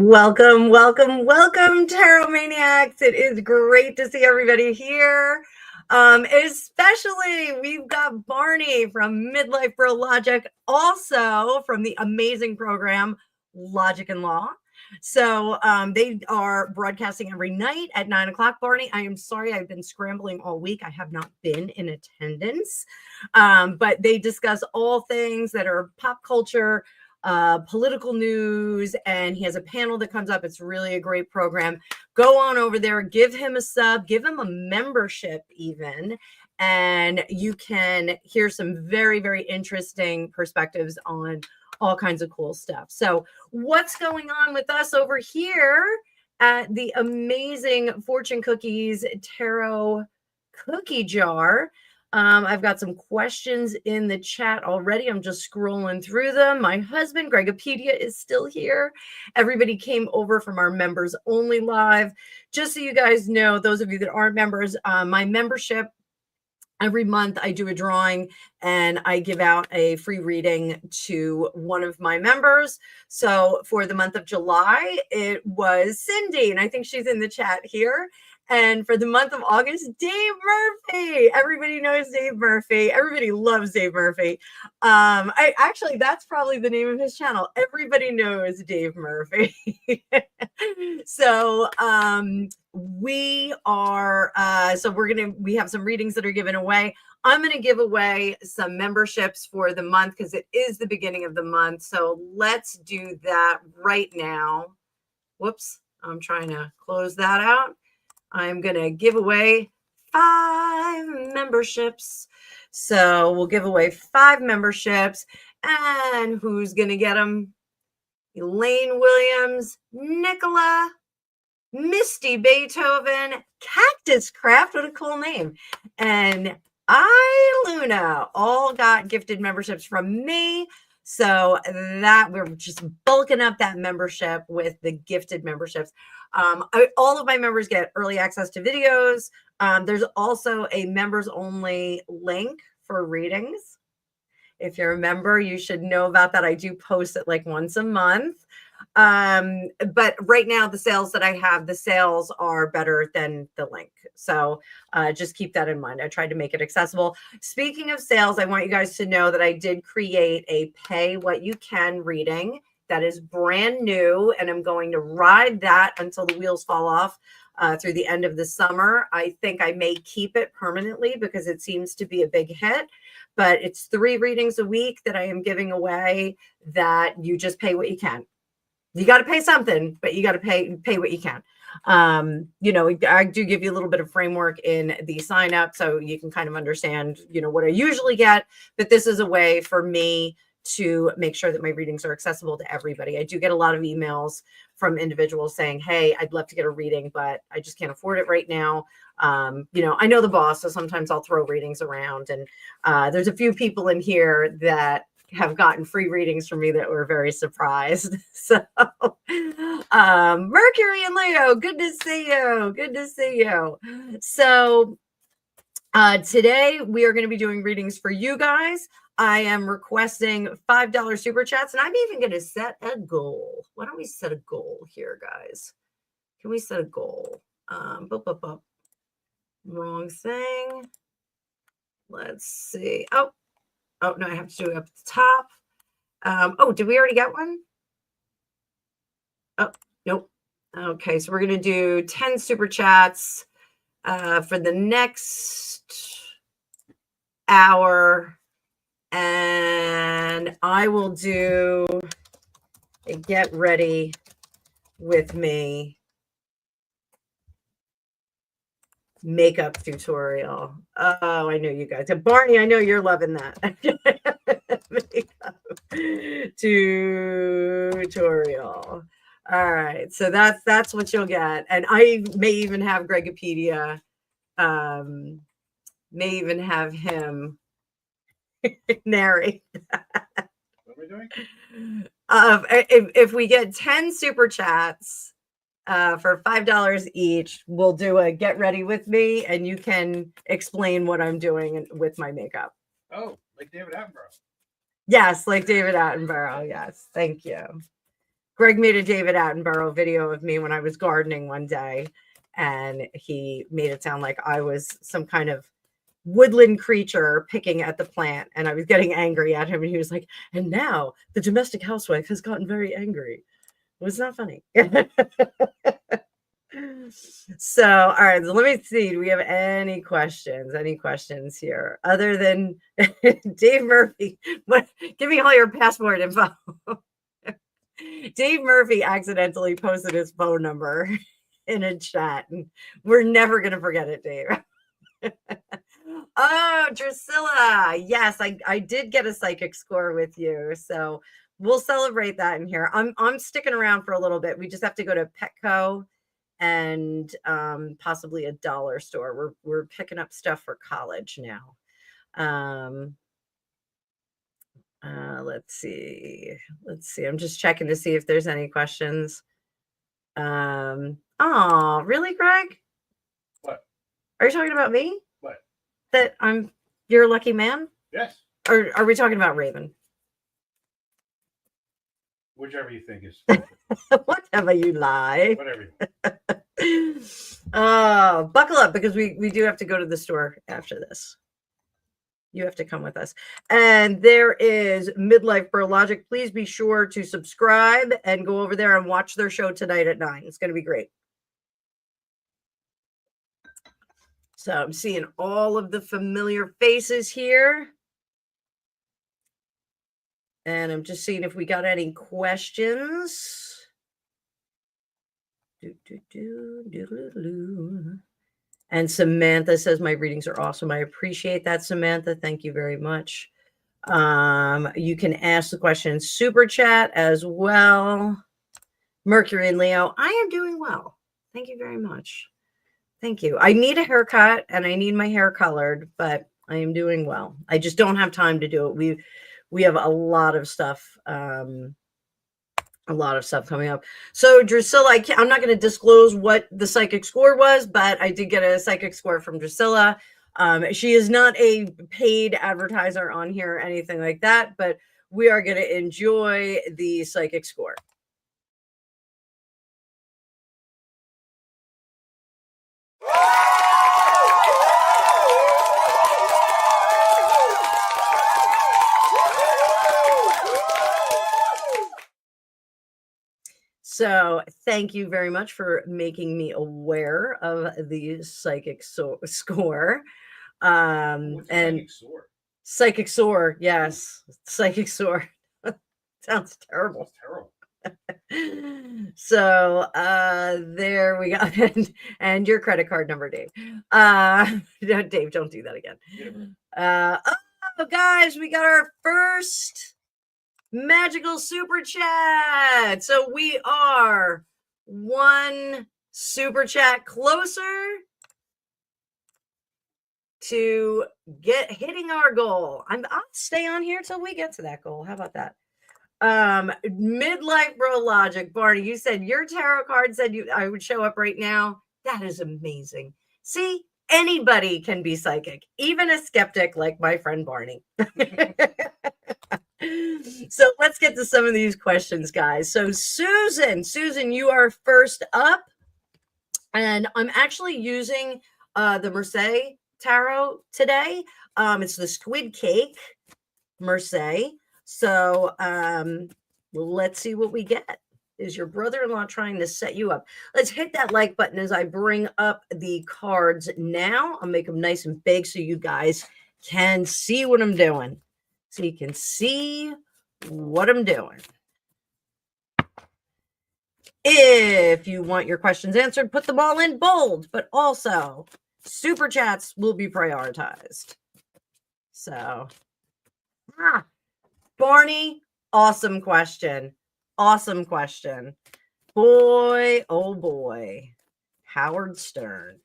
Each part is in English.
Welcome, welcome, welcome, Tarot Maniacs. It is great to see everybody here. Especially, we've got Barney from Midlife Bro Logic, also from the amazing program Logic and Law. So they are broadcasting every night at 9 o'clock. Barney, I am sorry, I've been scrambling all week. I have not been in attendance, but they discuss all things that are pop culture, political news, and he has a panel that comes up. It's really a great program. Go on over there, give him a sub, give him a membership even, and you can hear some very, very interesting perspectives on all kinds of cool stuff. So what's going on with us over here at the amazing Fortune Cookies Tarot Cookie Jar? I've got some questions in the chat already. I'm just scrolling through them. My husband, Gregopedia, is still here. Everybody came over from our members only live. Just so you guys know, those of you that aren't members, my membership, every month I do a drawing and I give out a free reading to one of my members. So for the month of July, it was Cindy, and I think she's in the chat here. And for the month of August, Dave Murphy. Everybody knows Dave Murphy. Everybody loves Dave Murphy. I actually, that's probably the name of his channel. Everybody knows Dave Murphy. So we are, we have some readings that are given away. I'm going to give away some memberships for the month because it is the beginning of the month. So let's do that right now. Whoops, I'm trying to close that out. I'm going to give away 5 memberships. So we'll give away 5 memberships. And who's going to get them? Elaine Williams, Nicola, Misty Beethoven, Cactus Craft, what a cool name, and Luna all got gifted memberships from me. So that we're just bulking up that membership with the gifted memberships. All of my members get early access to videos. There's also a members only link for readings. If you're a member, you should know about that. I do post it like once a month. But right now, the sales that I have, the sales are better than the link. So just keep that in mind. I tried to make it accessible. Speaking of sales, I want you guys to know that I did create a pay what you can reading that is brand new, and I'm going to ride that until the wheels fall off through the end of the summer. I think I may keep it permanently because it seems to be a big hit. But it's 3 readings a week that I am giving away that you just pay what you can. You got to pay something, but you got to pay what you can. I do give you a little bit of framework in the sign up so you can kind of understand, what I usually get. But this is a way for me to make sure that my readings are accessible to everybody. I do get a lot of emails from individuals saying, hey, I'd love to get a reading, but I just can't afford it right now. I know the boss, so sometimes I'll throw readings around. And there's a few people in here that have gotten free readings from me that were very surprised. So Mercury and Leo, good to see you. Good to see you. So today we are going to be doing readings for you guys. I am requesting $5 super chats, and I'm even going to set a goal. Why don't we set a goal here, guys? Can we set a goal? Wrong thing. Let's see. Oh, no, I have to do it up at the top. Did we already get one? Oh, nope. Okay, so we're going to do 10 super chats for the next hour. And I will do a get ready with me makeup tutorial. Oh, I know you guys. Barney, I know you're loving that. Makeup tutorial. All right, so that's what you'll get. And I may even have Gregopedia, may even have him narrate that. What are we doing? If we get 10 super chats for $5 each, we'll do a get ready with me, and you can explain what I'm doing with my makeup. Oh, like David Attenborough. Yes, like David Attenborough. Yes, thank you. Greg made a David Attenborough video of me when I was gardening one day, and he made it sound like I was some kind of woodland creature picking at the plant, and I was getting angry at him, and he was like, and now the domestic housewife has gotten very angry. It was not funny. So, all right, so let me see. Do we have any questions? Any questions here other than Dave Murphy? What? Give me all your passport info. Dave Murphy accidentally posted his phone number in a chat, and we're never going to forget it, Dave. Oh, Drusilla. Yes, I did get a psychic score with you. So we'll celebrate that in here. I'm sticking around for a little bit. We just have to go to Petco and possibly a dollar store. We're picking up stuff for college now. Let's see. I'm just checking to see if there's any questions. Oh, really, Greg? What? Are you talking about me? What? That you're a lucky man? Yes. Or are we talking about Raven? Whichever you think is. Whatever you like. Whatever. Buckle up, because we do have to go to the store after this. You have to come with us. And there is Midlife Bro Logic. Please be sure to subscribe and go over there and watch their show tonight at 9. It's going to be great. So I'm seeing all of the familiar faces here. And I'm just seeing if we got any questions. And Samantha says, my readings are awesome. I appreciate that, Samantha. Thank you very much. You can ask the question in Super Chat as well. Mercury and Leo, I am doing well. Thank you very much. Thank you. I need a haircut and I need my hair colored, but I am doing well. I just don't have time to do it. We have a lot of stuff. A lot of stuff coming up. So Drusilla, I'm not going to disclose what the psychic score was, but I did get a psychic score from Drusilla. She is not a paid advertiser on here or anything like that, but we are going to enjoy the psychic score. So thank you very much for making me aware of the psychic score. And psychic sore. Yes. Psychic sore. Sounds terrible. So there we go. And your credit card number, Dave. Dave, don't do that again. Oh, guys, we got our first magical super chat. So we are one super chat closer to hitting our goal. I'll stay on here till we get to that goal. How about that? Midlife Bro Logic, Barney, you said your tarot card said I would show up right now. That is amazing. See, anybody can be psychic, even a skeptic like my friend Barney. So let's get to some of these questions, guys. So Susan, you are first up. And I'm actually using the Mercedes Tarot today. It's the Squid Cake Mercedes. So let's see what we get. Is your brother-in-law trying to set you up? Let's hit that like button as I bring up the cards now. I'll make them nice and big so you guys can see what I'm doing. So you can see what I'm doing. If you want your questions answered, put them all in bold, but also super chats will be prioritized. So, Barney, awesome question. Awesome question. Boy, oh boy. Howard Stern.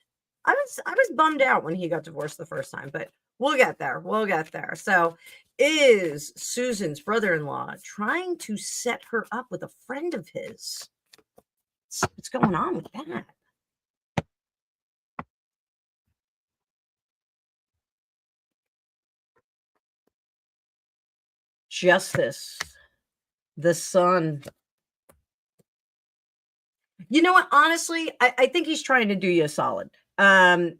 I was bummed out when he got divorced the first time, but we'll get there. We'll get there. So, is Susan's brother-in-law trying to set her up with a friend of his? What's going on with that? Justice, the sun, You know what? Honestly, I think he's trying to do you a solid. I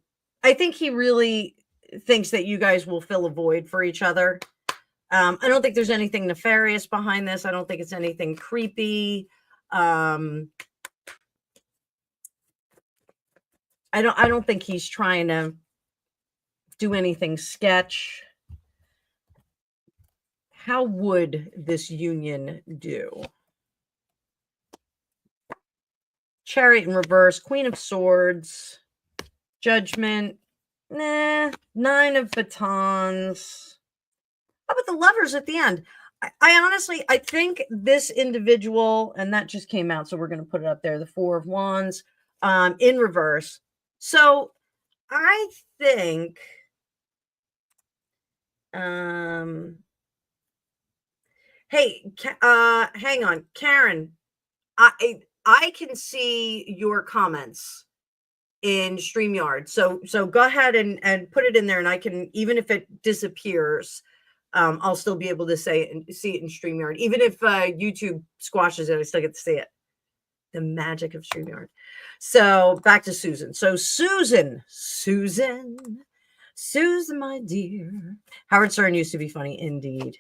think he really thinks that you guys will fill a void for each other. I don't think there's anything nefarious behind this. I don't think it's anything creepy. I don't think he's trying to do anything sketch. How would this union do? Chariot in reverse, Queen of Swords, Judgment, nah, Nine of Batons. How about the Lovers at the end? I honestly, I think this individual, and that just came out, so we're going to put it up there, the Four of Wands in reverse. So I think, hey, hang on, Karen, I can see your comments in StreamYard. So go ahead and put it in there, and I can, even if it disappears, I'll still be able to see it in StreamYard. Even if YouTube squashes it, I still get to see it. The magic of StreamYard. So back to Susan. So Susan, my dear. Howard Stern used to be funny. Indeed.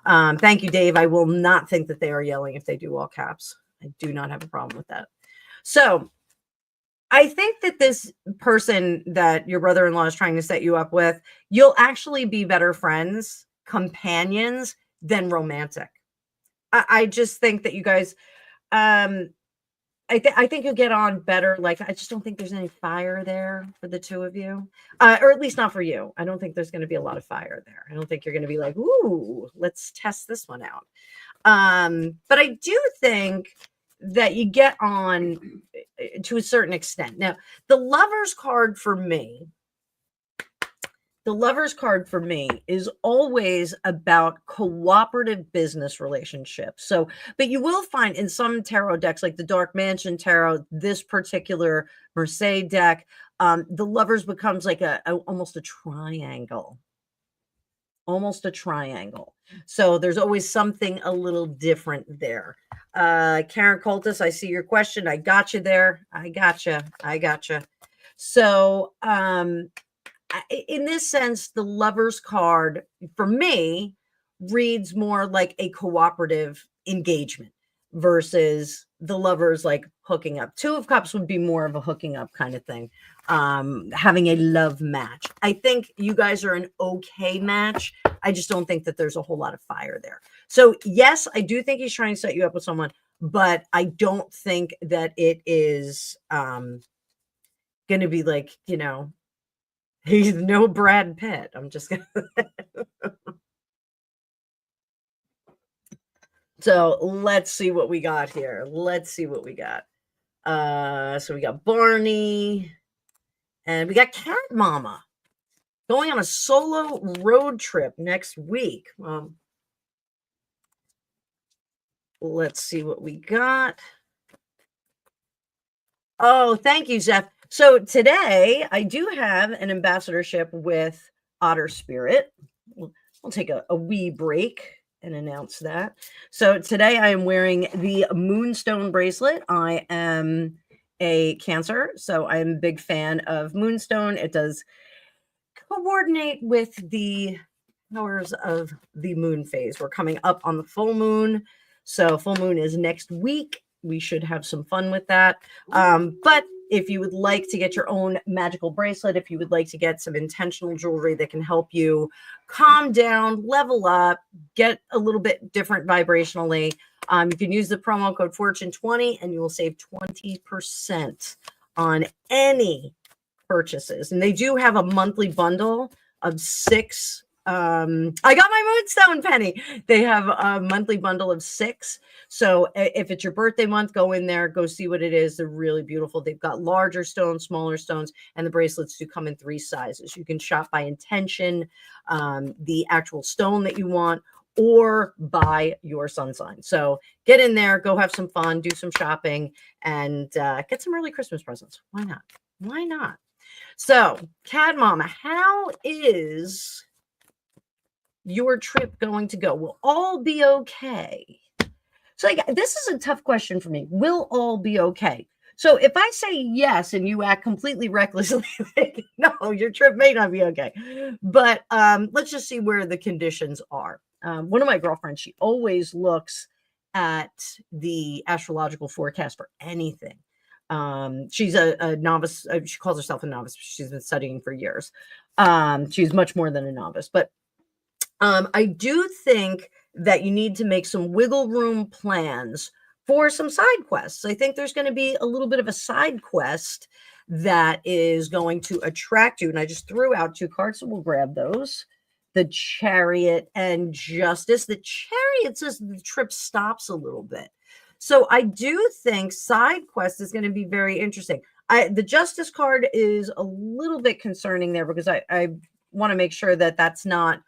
Thank you, Dave. I will not think that they are yelling if they do all caps. I do not have a problem with that. So I think that this person that your brother-in-law is trying to set you up with, you'll actually be better friends, companions than romantic. I just think that you guys, I think you'll get on better. Like, I just don't think there's any fire there for the two of you, or at least not for you. I don't think there's going to be a lot of fire there. I don't think you're going to be like, ooh, let's test this one out. But I do think that you get on to a certain extent. Now, the Lovers card for me is always about cooperative business relationships. So, but you will find in some tarot decks, like the Dark Mansion Tarot, this particular Mercedes deck, the Lovers becomes like almost a triangle. So there's always something a little different there. Karen Coltis, I see your question. I got you there. I gotcha. So, in this sense, the Lovers card for me reads more like a cooperative engagement versus the Lovers like hooking up. Two of Cups would be more of a hooking up kind of thing. Having a love match. I think you guys are an okay match. I just don't think that there's a whole lot of fire there. So yes, I do think he's trying to set you up with someone, but I don't think that it is going to be like, he's no Brad Pitt. I'm just going to. So let's see what we got here. So we got Barney and we got Cat Mama going on a solo road trip next week. Let's see what we got. Oh, thank you, Zeph. So today I do have an ambassadorship with Otter Spirit. We'll take a wee break and announce that. So today I am wearing the Moonstone bracelet. I am a Cancer, so I am a big fan of Moonstone. It does coordinate with the hours of the moon phase. We're coming up on the full moon. So full moon is next week. We should have some fun with that. But if you would like to get your own magical bracelet, if you would like to get some intentional jewelry that can help you calm down, level up, get a little bit different vibrationally, you can use the promo code Fortune20 and you will save 20% on any purchases. And they do have a monthly bundle of 6. I got my Moonstone penny. They have a monthly bundle of 6. So if it's your birthday month, go in there, go see what it is. They're really beautiful. They've got larger stones, smaller stones, and the bracelets do come in 3 sizes. You can shop by intention, the actual stone that you want, or by your sun sign. So get in there, go have some fun, do some shopping, and get some early Christmas presents. Why not? So, Cat Mama, how is your trip going to go? We'll all be okay. So like, this is a tough question for me. Will all be okay? So if I say yes and you act completely recklessly, like, no, your trip may not be okay. But let's just see where the conditions are. One of my girlfriends, she always looks at the astrological forecast for anything. She's a novice. She calls herself a novice. She's been studying for years. She's much more than a novice. But I do think that you need to make some wiggle room plans for some side quests. I think there's going to be a little bit of a side quest that is going to attract you. And I just threw out 2 cards, so we'll grab those. The Chariot and Justice. The Chariot says the trip stops a little bit. So I do think side quest is going to be very interesting. The Justice card is a little bit concerning there because I want to make sure that that's not,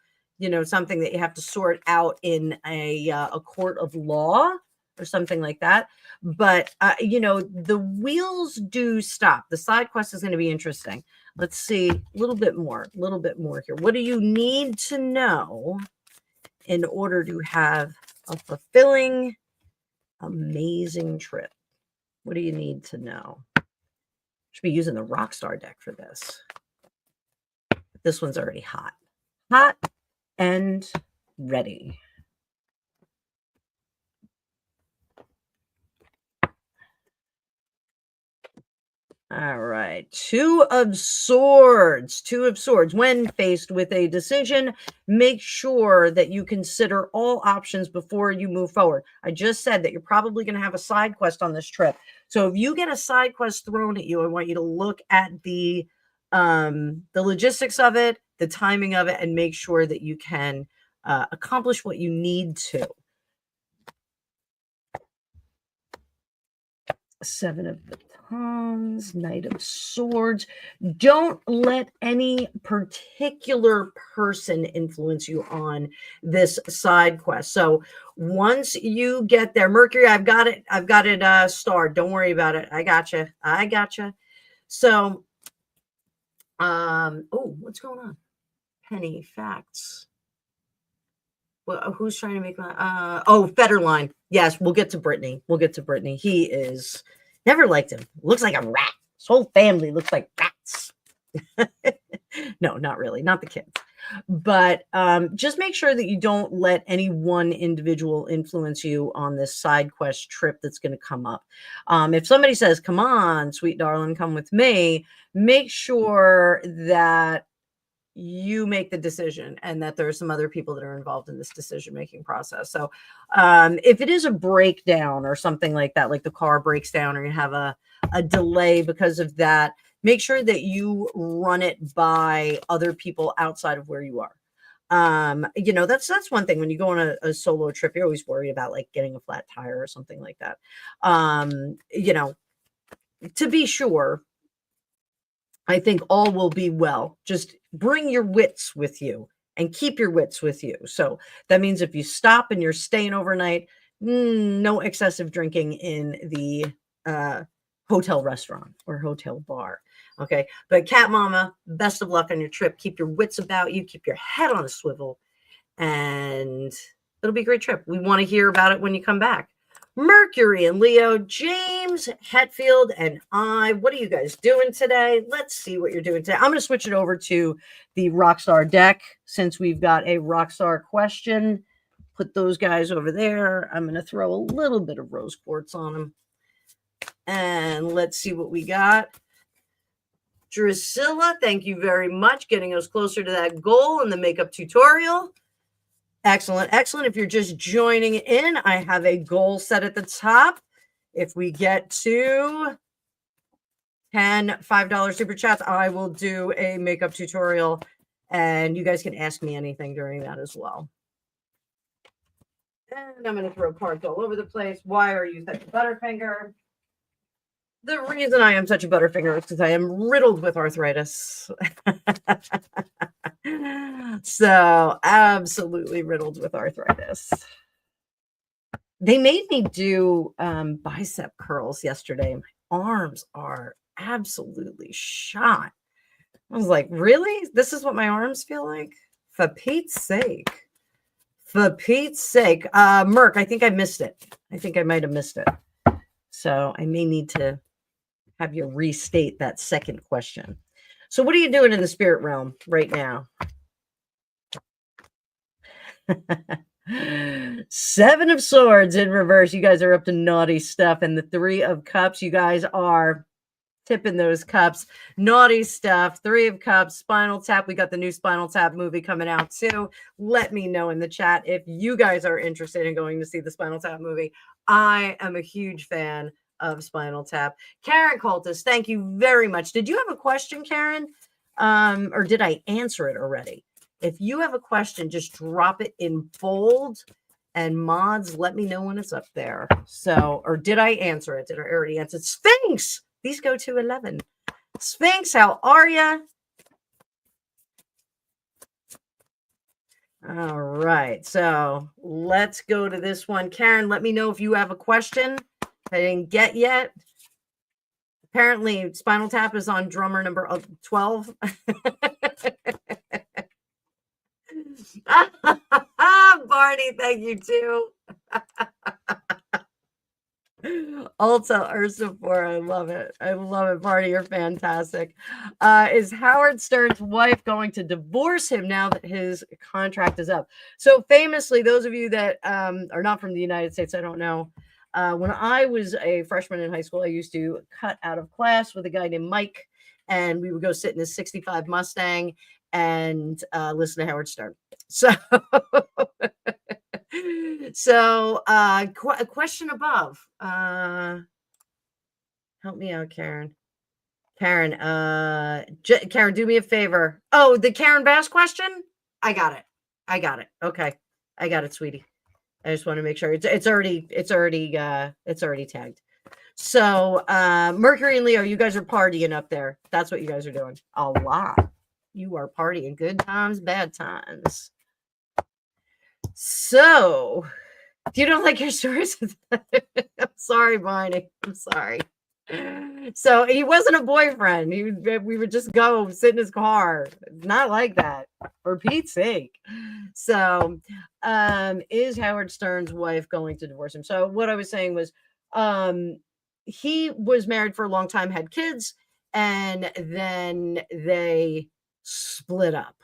something that you have to sort out in a court of law or something like that. But, the wheels do stop. The side quest is going to be interesting. Let's see a little bit more here. What do you need to know in order to have a fulfilling, amazing trip? What do you need to know? Should be using the Rockstar deck for this. This one's already hot and ready. All right. 2 of Swords. 2 of Swords. When faced with a decision, make sure that you consider all options before you move forward. I just said that you're probably going to have a side quest on this trip. So if you get a side quest thrown at you, I want you to look at the logistics of it, the timing of it, and make sure that you can accomplish what you need to. 7 of Batons, Knight of Swords. Don't let any particular person influence you on this side quest. So once you get there, Mercury, I've got it starred. Don't worry about it. I gotcha. So, what's going on? Penny facts. Well, who's trying to make my Federline? Yes, we'll get to Brittany. He is never liked him. Looks like a rat. His whole family looks like rats. No, not really, not the kids. But just make sure that you don't let any one individual influence you on this side quest trip that's going to come up. If somebody says, "Come on, sweet darling, come with me," make sure that you make the decision and that there are some other people that are involved in this decision-making process. So if it is a breakdown or something like that, like the car breaks down or you have a delay because of that, make sure that you run it by other people outside of where you are. That's one thing when you go on a solo trip, you're always worried about like getting a flat tire or something like that. To be sure, I think all will be well. Just bring your wits with you and keep your wits with you. So that means if you stop and you're staying overnight, no excessive drinking in the hotel restaurant or hotel bar. Okay. But Cat Mama, best of luck on your trip. Keep your wits about you. Keep your head on a swivel. And it'll be a great trip. We want to hear about it when you come back. Mercury and Leo, James Hetfield and I. What are you guys doing today? Let's see what you're doing today. I'm going to switch it over to the Rockstar deck since we've got a Rockstar question. Put those guys over there. I'm going to throw a little bit of rose quartz on them. And let's see what we got. Drusilla, thank you very much. Getting us closer to that goal in the makeup tutorial. Excellent. If you're just joining in, I have a goal set at the top. If we get to 10 $5 super chats, I will do a makeup tutorial and you guys can ask me anything during that as well. And I'm going to throw cards all over the place. Why are you such a butterfinger? The reason I am such a butterfinger is because I am riddled with arthritis. So absolutely riddled with arthritis. They made me do bicep curls yesterday. My arms are absolutely shot. I was like, really? This is what my arms feel like? For Pete's sake. For Pete's sake. Merc, I think I missed it. I think I might have missed it. So I may need to have you restate that second question. So what are you doing in the spirit realm right now? 7 of Swords in reverse. You guys are up to naughty stuff. And the 3 of Cups, you guys are tipping those cups. Naughty stuff. 3 of Cups, Spinal Tap. We got the new Spinal Tap movie coming out too. Let me know in the chat if you guys are interested in going to see the Spinal Tap movie. I am a huge fan of Spinal Tap. Karen Cultus, thank you very much. Did you have a question, Karen? Or did I answer it already? If you have a question, just drop it in bold, and mods, let me know when it's up there. So, or did I answer it? Did I already answer it? Sphinx, these go to 11. Sphinx, how are you? All right, so let's go to this one. Karen, let me know if you have a question I didn't get yet. Apparently, Spinal Tap is on drummer number 12. Barney, thank you too. Ulta Ursapor, I love it. I love it, Barney. You're fantastic. Is Howard Stern's wife going to divorce him now that his contract is up? So famously, those of you that are not from the United States, I don't know. When I was a freshman in high school, I used to cut out of class with a guy named Mike, and we would go sit in his 65 Mustang and listen to Howard Stern. So, a question above. Help me out, Karen. Karen, Karen, do me a favor. Oh, the Karen Bass question? I got it. Okay. I got it, sweetie. I just want to make sure it's already tagged. So, Mercury and Leo, you guys are partying up there. That's what you guys are doing. A lot. You are partying. Good times, bad times. So, you don't like your stories? I'm sorry, Barney. I'm sorry. So he wasn't a boyfriend. We would just go sit in his car. Not like that, for Pete's sake. So, is Howard Stern's wife going to divorce him? So what I was saying was, he was married for a long time, had kids, and then they split up.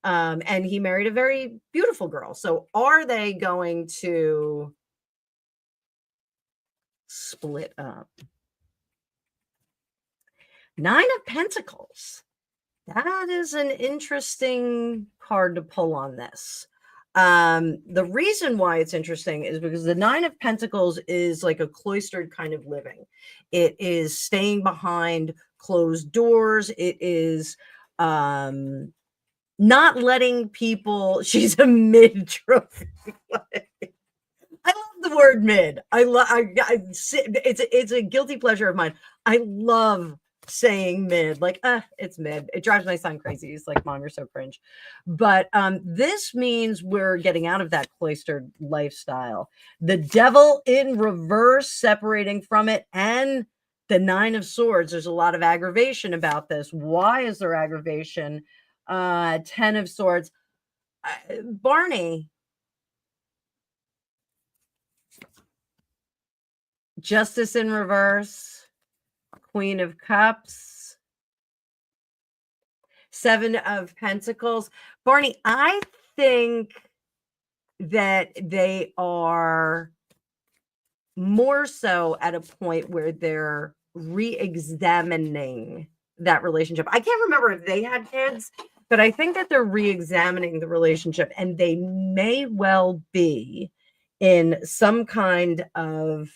And he married a very beautiful girl. So are they going to split up? 9 of Pentacles. That is an interesting card to pull on this. The reason why it's interesting is because the 9 of Pentacles is like a cloistered kind of living. It is staying behind closed doors. It is not letting people. She's a mid trophy. I love the word mid. It's a guilty pleasure of mine. I love saying mid, like it's mid. It drives my son crazy. He's like, Mom, you're so cringe. But this means we're getting out of that cloistered lifestyle. The Devil in reverse, separating from it, and the 9 of Swords. There's a lot of aggravation about this. Why is there aggravation? 10 of Swords. Barney, Justice in reverse, Queen of Cups, 7 of Pentacles. Barney, I think that they are more so at a point where they're re-examining that relationship. I can't remember if they had kids, but I think that they're re-examining the relationship, and they may well be in some kind of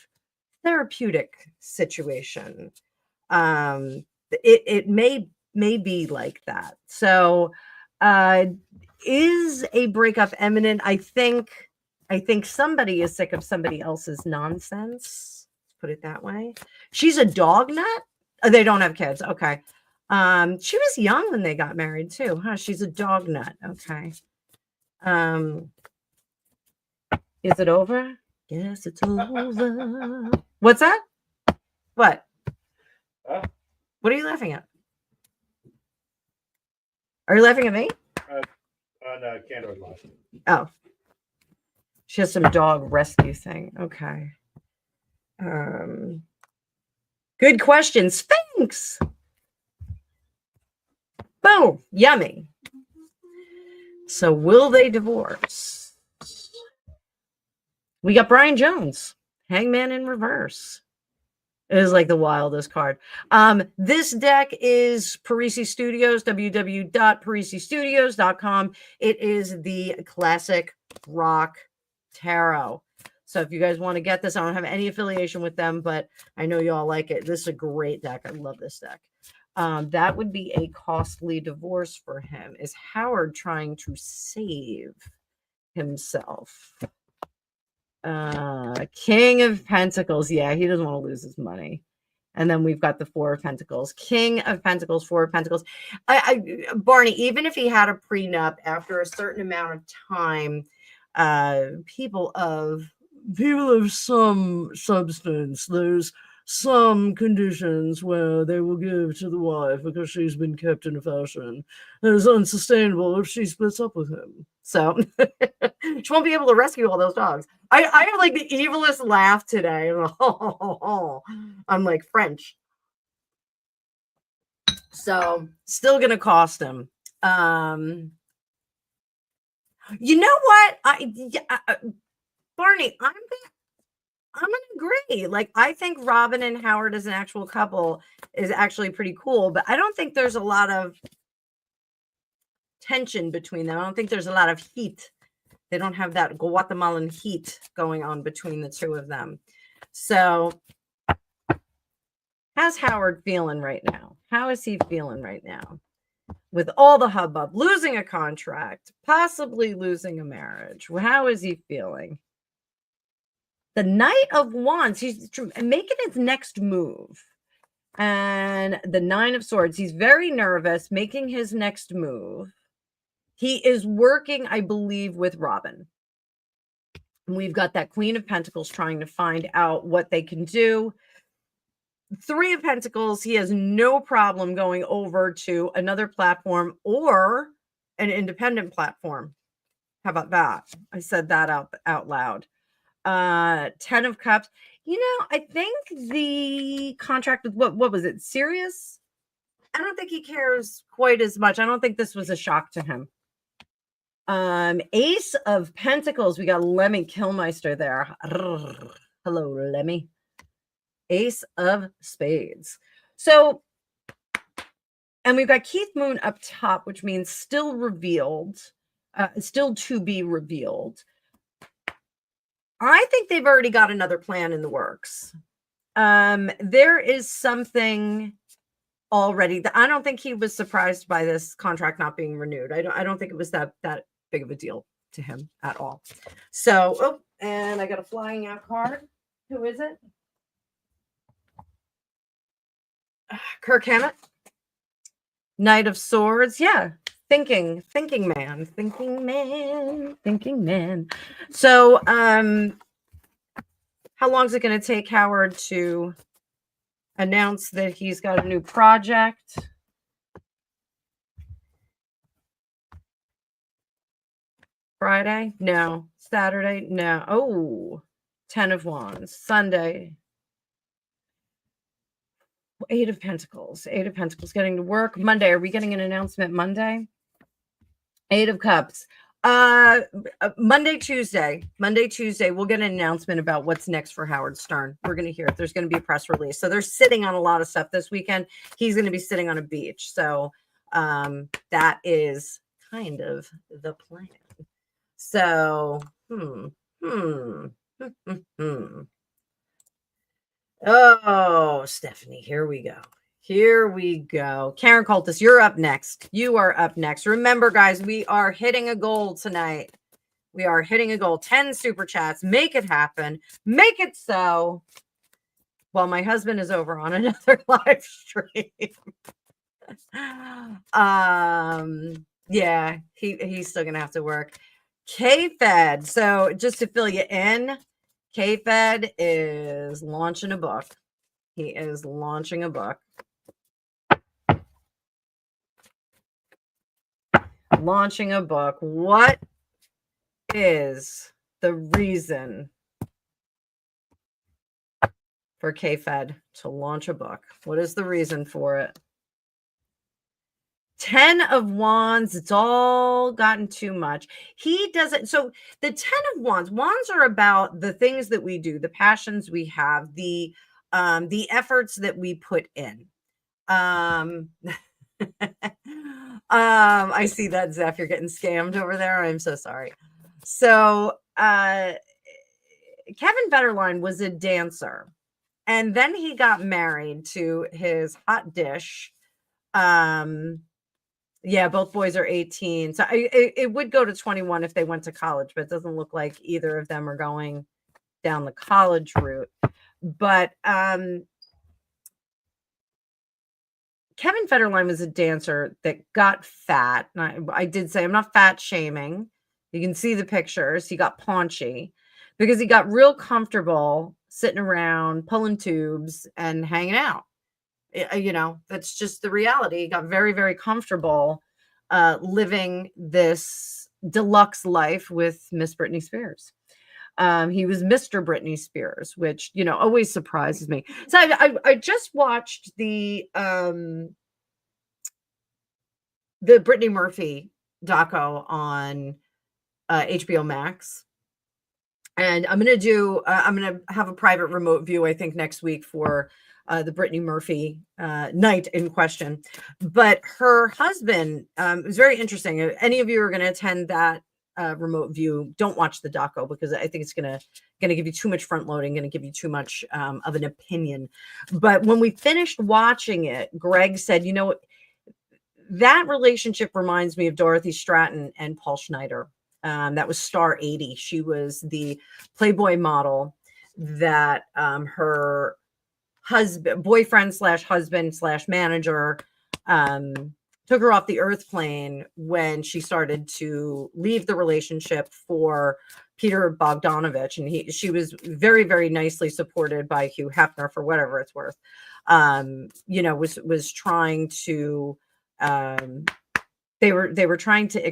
therapeutic situation. It may be like that. So is a breakup imminent? I think somebody is sick of somebody else's nonsense. Let's put it that way. She's a dog nut. Oh, they don't have kids. Okay. She was young when they got married too, huh? She's a dog nut. Okay. Is it over? Yes, it's over. What's that? What? What are you laughing at? Are you laughing at me? On Candor's live. Oh. She has some dog rescue thing. Okay. Good question. Sphinx. Boom. Yummy. So will they divorce? We got Brian Jones. Hangman in reverse. It is like the wildest card. This deck is Parisi Studios, www.parisistudios.com. It is the classic rock tarot. So if you guys want to get this, I don't have any affiliation with them, but I know you all like it. This is a great deck. I love this deck. That would be a costly divorce for him. Is Howard trying to save himself? King of Pentacles. Yeah, he doesn't want to lose his money. And then we've got the Four of Pentacles. King of Pentacles, Four of Pentacles. Barney, even if he had a prenup, after a certain amount of time, people of some substance, there's some conditions where they will give to the wife because she's been kept in a fashion that is unsustainable if she splits up with him. So she won't be able to rescue all those dogs. I have like the evilest laugh today. I'm like French. So still gonna cost him. You know what? Barney, I'm gonna agree. Like, I think Robin and Howard as an actual couple is actually pretty cool, but I don't think there's a lot of tension between them. I don't think there's a lot of heat. They don't have that Guatemalan heat going on between the two of them. So how's Howard feeling right now? How is he feeling right now? With all the hubbub, losing a contract, possibly losing a marriage. How is he feeling? The Knight of Wands, he's making his next move. And the Nine of Swords, he's very nervous, making his next move. He is working, I believe, with Robin. And we've got that Queen of Pentacles trying to find out what they can do. Three of Pentacles, he has no problem going over to another platform or an independent platform. How about that? I said that out loud. 10 of Cups. You know, I think the contract with what was it? Sirius? I don't think he cares quite as much. I don't think this was a shock to him. Ace of Pentacles. We got Lemmy Kilmeister there. Hello, Lemmy. Ace of Spades. So, and we've got Keith Moon up top, which means still revealed, still to be revealed. I think they've already got another plan in the works. There is something already that I don't think he was surprised by this contract not being renewed. I don't think it was that big of a deal to him at all. So, and I got a flying out card. Who is it? Kirk Hammett. Knight of Swords. Yeah. Thinking man. So, how long is it going to take Howard to announce that he's got a new project? Friday? No. Saturday? No. Oh, 10 of Wands. Sunday. 8 of Pentacles. 8 of Pentacles getting to work. Monday. Are we getting an announcement Monday? 8 of Cups. Monday, Tuesday, we'll get an announcement about what's next for Howard Stern. We're going to hear it. There's going to be a press release. So they're sitting on a lot of stuff this weekend. He's going to be sitting on a beach. So that is kind of the plan. So, Oh, Stephanie, here we go. Karen Cultus, you're up next. You are up next. Remember, guys, we are hitting a goal tonight. 10 super chats. Make it happen. Make it so. While my husband is over on another live stream. Yeah, he's still gonna have to work. K-Fed. So just to fill you in, K-Fed is launching a book. He is launching a book. What is the reason for K-Fed to launch a book? What is the reason for it? 10 of Wands, it's all gotten too much. He doesn't. So the 10 of Wands are about the things that we do, the passions we have, the efforts that we put in. I see that, Zeph, you're getting scammed over there. I'm so sorry. So Kevin Federline was a dancer, and then he got married to his hot dish. Yeah, both boys are 18. So it would go to 21 if they went to college, but it doesn't look like either of them are going down the college route. But Kevin Federline was a dancer that got fat. And I did say I'm not fat shaming. You can see the pictures. He got paunchy because he got real comfortable sitting around, pulling tubes and hanging out. You know, that's just the reality. He got very, very comfortable living this deluxe life with Miss Britney Spears. He was Mr. Britney Spears, which, you know, always surprises me. So I just watched the Brittany Murphy doco on HBO Max. And I'm going to have a private remote view, I think, next week for the Brittany Murphy night in question. But her husband, it was very interesting. If any of you are going to attend that remote view, don't watch the doco because I think it's going to give you too much front loading, going to give you too much of an opinion. But when we finished watching it, Greg said, you know, that relationship reminds me of Dorothy Stratton and Paul Schneider. That was Star 80. She was the Playboy model that her boyfriend / husband / manager took her off the earth plane when she started to leave the relationship for Peter Bogdanovich. And she was very, very nicely supported by Hugh Hefner, for whatever it's worth. You know, was trying to they were trying to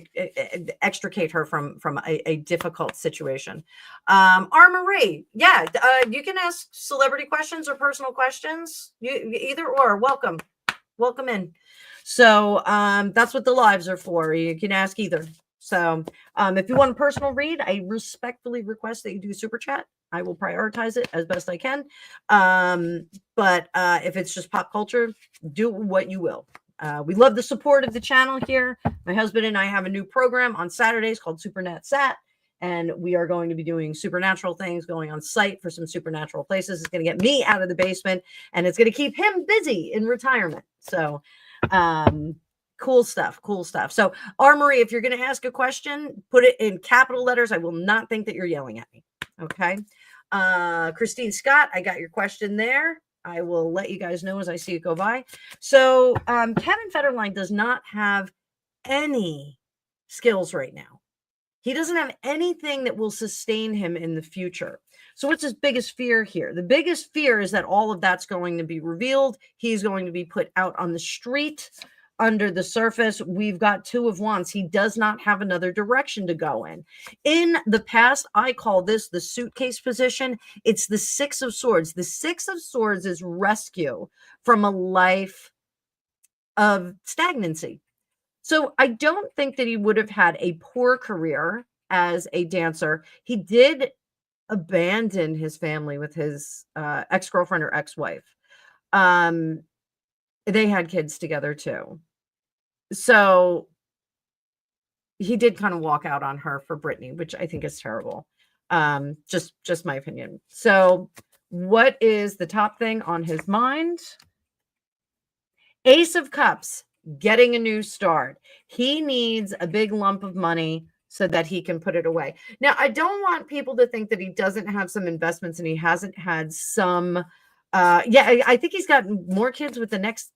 extricate her from a difficult situation. Marie, yeah, you can ask celebrity questions or personal questions. Either or. Welcome in. So that's what the lives are for. You can ask either. So if you want a personal read, I respectfully request that you do super chat. I will prioritize it as best I can. But if it's just pop culture, do what you will. We love the support of the channel here. My husband and I have a new program on Saturdays called Supernat Sat, and we are going to be doing supernatural things, going on site for some supernatural places. It's going to get me out of the basement, and it's going to keep him busy in retirement. So cool stuff. So Marie, if you're going to ask a question, put it in capital letters. I will not think that you're yelling at me. Okay. Christine Scott, I got your question there. I will let you guys know as I see it go by. So Kevin Federline does not have any skills right now. He doesn't have anything that will sustain him in the future. So what's his biggest fear here? The biggest fear is that all of that's going to be revealed. He's going to be put out on the street. Under the surface, we've got Two of Wands. He does not have another direction to go in. In the past, I call this the suitcase position. It's the Six of Swords. The Six of Swords is rescue from a life of stagnancy. So I don't think that he would have had a poor career as a dancer. He did abandon his family with his ex-girlfriend or ex-wife. They had kids together too. So he did kind of walk out on her for Britney, which I think is terrible. Just my opinion. So what is the top thing on his mind? Ace of Cups, getting a new start. He needs a big lump of money so that he can put it away. Now, I don't want people to think that he doesn't have some investments and he hasn't had some. I think he's got more kids with the next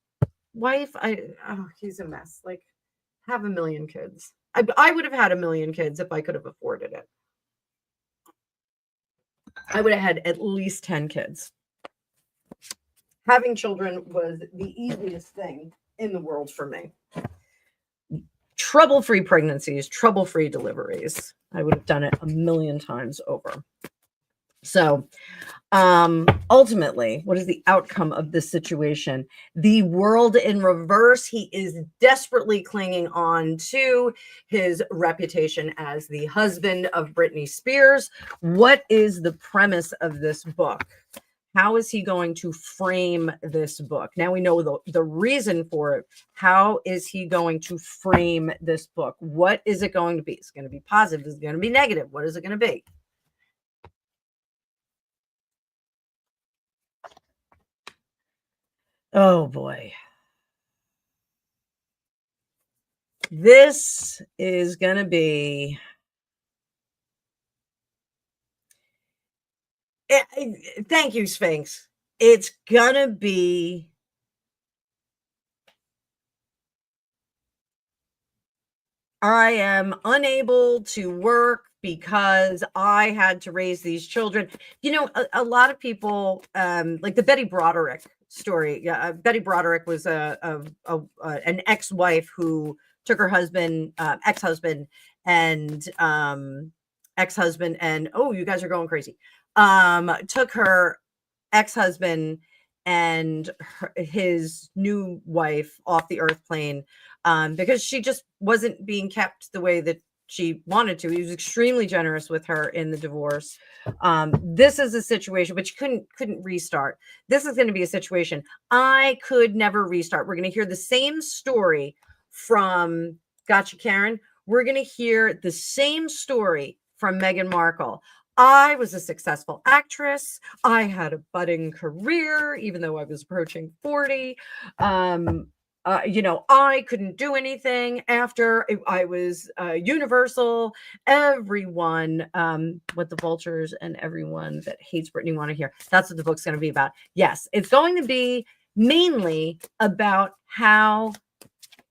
wife. He's a mess. Like, have a million kids. I would have had a million kids if I could have afforded it. I would have had at least 10 kids. Having children was the easiest thing in the world for me. trouble-free pregnancies, trouble-free deliveries. I would have done it a million times over. So ultimately, what is the outcome of this situation? The world in reverse. He is desperately clinging on to his reputation as the husband of Britney Spears. What is the premise of this book? How is he going to frame this book? Now we know the reason for it. How is he going to frame this book? What is it going to be? Is it going to be positive? Is it going to be negative? What is it going to be? Oh boy. This is going to be thank you, Sphinx. It's going to be I am unable to work because I had to raise these children. You know, a lot of people, like the Betty Broderick story. Betty Broderick was an ex-wife who took her husband, ex-husband, and ex-husband, and oh, you guys are going crazy. Took her ex-husband and his new wife off the earth plane because she just wasn't being kept the way that she wanted to. He was extremely generous with her in the divorce. This is a situation, but she couldn't restart. This is going to be a situation I could never restart. We're going to hear the same story from Gotcha Karen. We're going to hear the same story from Meghan Markle. I was a successful actress. I had a budding career, even though I was approaching 40. You know, I couldn't do anything after I was Universal. Everyone, what the vultures and everyone that hates Britney want to hear. That's what the book's going to be about. Yes, it's going to be mainly about how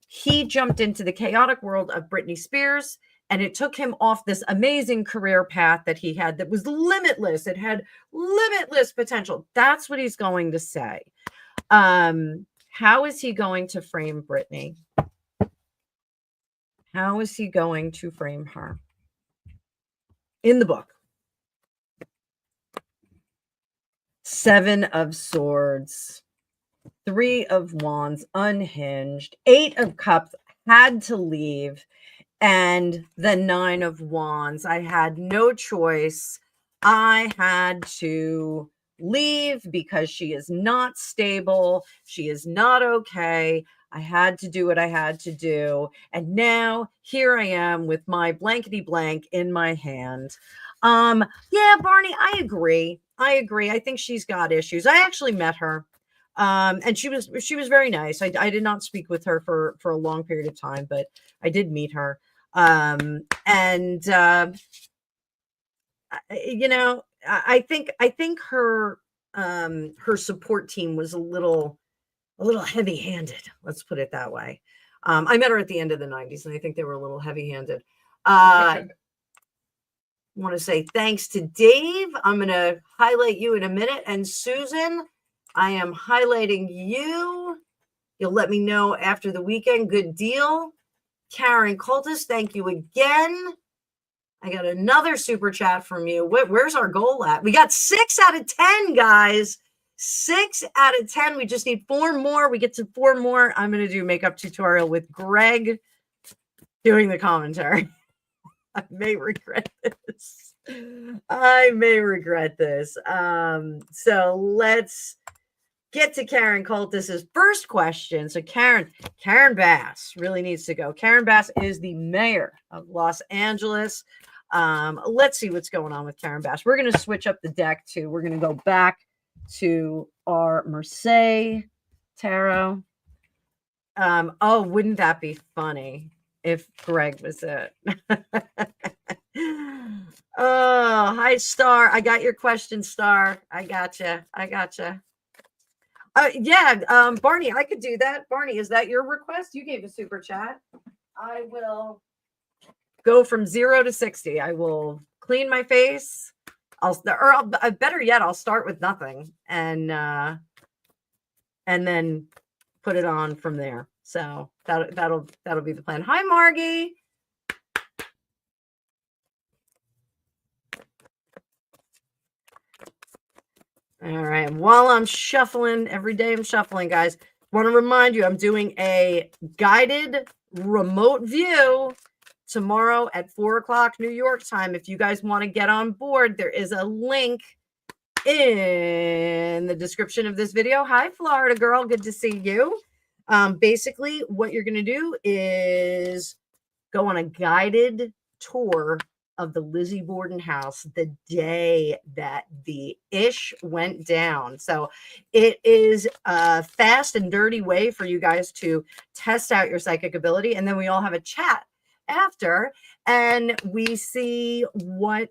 he jumped into the chaotic world of Britney Spears, and it took him off this amazing career path that he had that was limitless. It had limitless potential. That's what he's going to say. How is he going to frame Britney? How is he going to frame her? In the book. 7 of Swords, 3 of Wands, unhinged, 8 of Cups, had to leave, and the 9 of Wands. I had no choice. I had to leave because she is not stable. She is not okay. I had to do what I had to do. And now here I am with my blankety blank in my hand. Yeah, Barney, I agree. I think she's got issues. I actually met her. And she was very nice. I did not speak with her for a long period of time, but I did meet her. You know, I think her support team was a little heavy-handed. Let's put it that way. I met her at the end of the 90s, and I think they were a little heavy-handed. Want to say thanks to Dave. I'm going to highlight you in a minute. And Susan, I am highlighting you. You'll let me know after the weekend. Good deal. Karen Cultus, thank you again. I got another super chat from you. Where's our goal at? We got 6 out of 10, guys. 6 out of 10. We just need 4 more. We get to 4 more. I'm going to do makeup tutorial with Greg doing the commentary. I may regret this. So let's get to Karen Cultus's first question. So Karen Bass really needs to go. Karen Bass is the mayor of Los Angeles. Let's see what's going on with Karen Bass. We're going to switch up the deck too. We're going to go back to our Marseille tarot. Oh, wouldn't that be funny if Greg was it? Oh, hi, Star. I got your question, Star. I gotcha. Yeah, Barney, I could do that. Barney, is that your request? You gave a super chat. I will go from 0 to 60. I will clean my face. Better yet, I'll start with nothing and then put it on from there. So that'll be the plan. Hi, Margie. All right. While I'm shuffling, every day I'm shuffling, guys. Want to remind you, I'm doing a guided remote view tomorrow at 4:00 New York time. If you guys want to get on board, there is a link in the description of this video. Hi, Florida girl. Good to see you. Basically, what you're going to do is go on a guided tour of the Lizzie Borden house the day that the ish went down. So it is a fast and dirty way for you guys to test out your psychic ability. And then we all have a chat after and we see what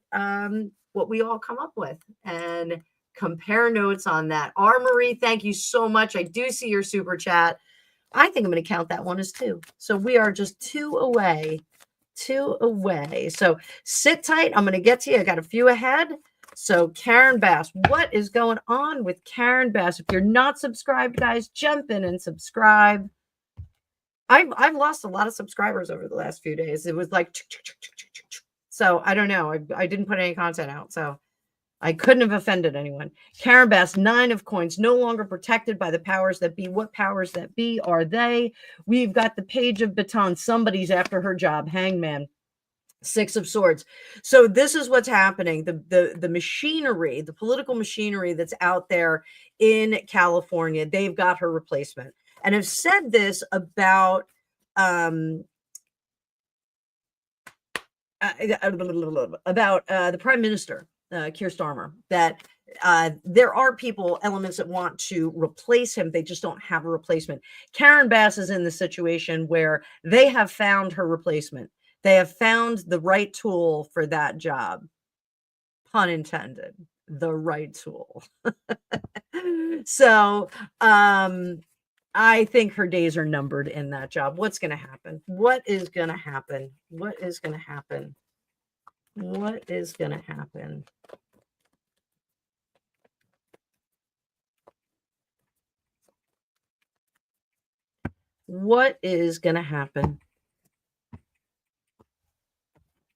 we all come up with and compare notes on that. R. Marie, thank you so much. I do see your super chat. I think I'm going to count that one as 2. So we are just 2 away. 2 away. So sit tight. I'm going to get to you. I got a few ahead. So Karen Bass, what is going on with Karen Bass? If you're not subscribed, guys, jump in and subscribe. I've lost a lot of subscribers over the last few days. It was like, so I don't know. I didn't put any content out. So I couldn't have offended anyone. Karen Bass, 9 of coins, no longer protected by the powers that be. What powers that be are they? We've got the Page of Batons. Somebody's after her job. Hangman. 6 of Swords. So this is what's happening. The machinery, the political machinery that's out there in California, they've got her replacement. And I've said this about the Prime Minister, Keir Starmer, that there are people, elements that want to replace him. They just don't have a replacement. Karen Bass is in the situation where they have found her replacement. They have found the right tool for that job. Pun intended, the right tool. So I think her days are numbered in that job. What's going to happen? What is going to happen? What is going to happen? What is going to happen? What is going to happen?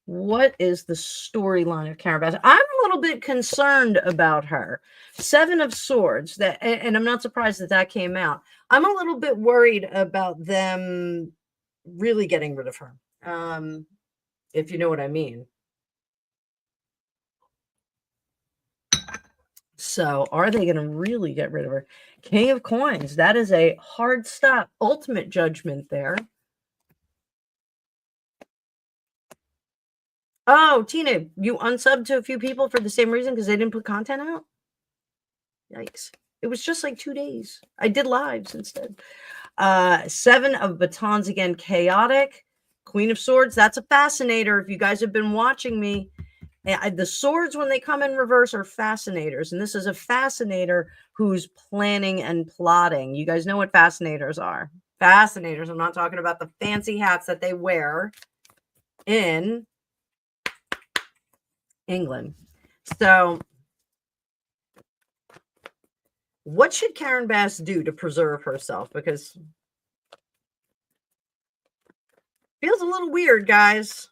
What is the storyline of Karen Bass? I'm a little bit concerned about her. 7 of Swords, that, and I'm not surprised that that came out. I'm a little bit worried about them really getting rid of her, if you know what I mean. So are they going to really get rid of her? King of Coins, that is a hard stop. Ultimate Judgment there. Oh, Tina, you unsubbed to a few people for the same reason because they didn't put content out? Yikes. It was just like 2 days. I did lives instead. 7 of Batons again, chaotic. Queen of Swords, that's a fascinator. If you guys have been watching me, the swords, when they come in reverse, are fascinators. And this is a fascinator who's planning and plotting. You guys know what fascinators are. Fascinators. I'm not talking about the fancy hats that they wear in England. So what should Karen Bass do to preserve herself? Because it feels a little weird, guys.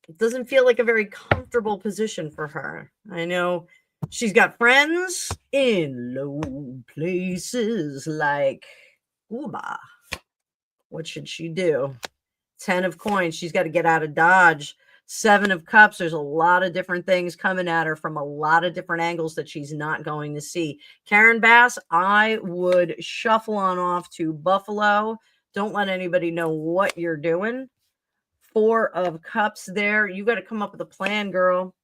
It doesn't feel like a very comfortable position for her. I know she's got friends in low places like Cuba. What should she do? 10 of Coins. She's got to get out of Dodge. 7 of Cups. There's a lot of different things coming at her from a lot of different angles that she's not going to see. Karen Bass, I would shuffle on off to Buffalo. Don't let anybody know what you're doing. 4 of Cups there. You got to come up with a plan, girl.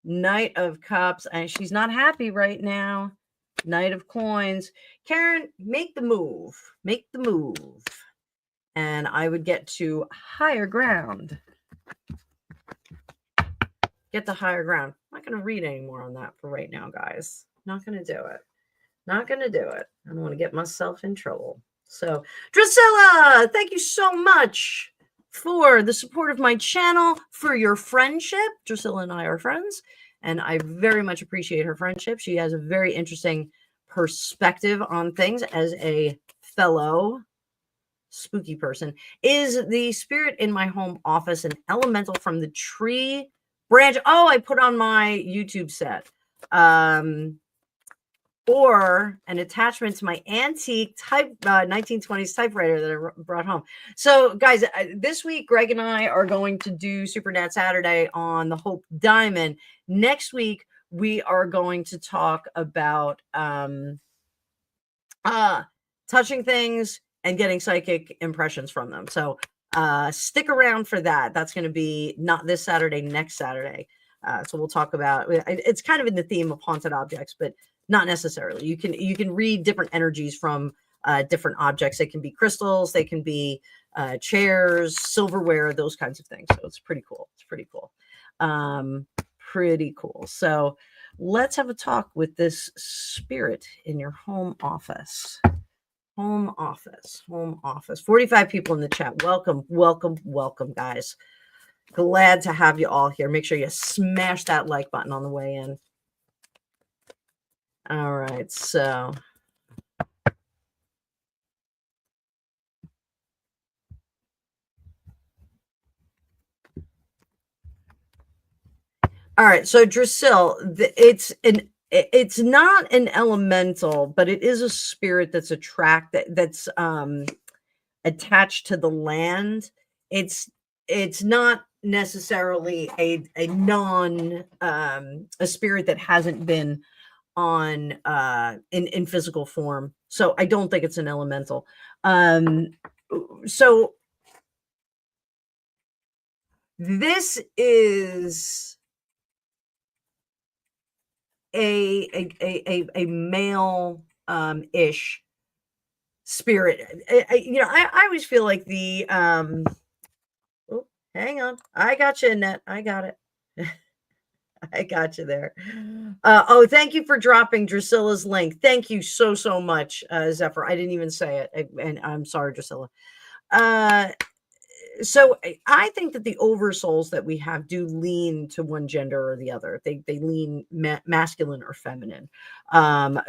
Knight of Cups. And she's not happy right now. Knight of Coins. Karen, make the move. Make the move. And I would get to higher ground. Get the higher ground. I'm not going to read anymore on that for right now, guys. Not going to do it. Not going to do it. I don't want to get myself in trouble. So, Drusilla, thank you so much for the support of my channel, for your friendship. Drusilla and I are friends, and I very much appreciate her friendship. She has a very interesting perspective on things as a fellow spooky person. Is the spirit in my home office an elemental from the tree branch? Oh, I put on my YouTube set. Or an attachment to my antique type 1920s typewriter that I brought home. So, guys, this week Greg and I are going to do Super Nat Saturday on the Hope Diamond. Next week we are going to talk about touching things and getting psychic impressions from them. So stick around for that. That's going to be not this Saturday, next Saturday. So we'll talk about, it's kind of in the theme of haunted objects, but not necessarily. You can read different energies from different objects. They can be crystals, they can be chairs, silverware, those kinds of things. So it's pretty cool. It's pretty cool. Pretty cool. So let's have a talk with this spirit in your home office. Home office. 45 people in the chat. Welcome, guys. Glad to have you all here. Make sure you smash that like button on the way in. All right, so all right, so Drusille, it's not an elemental, but it is a spirit that's that's attached to the land. It's not necessarily a spirit that hasn't been on in physical form. So I don't think it's an elemental. So this is a male ish spirit. I always feel like the oh, hang on, I got you, Annette. I got it. I got you there. Oh, thank you for dropping Drusilla's link. Thank you so much, Zephyr. I didn't even say it, and I'm sorry, Drusilla. So I think that the oversouls that we have do lean to one gender or the other. They lean masculine or feminine. You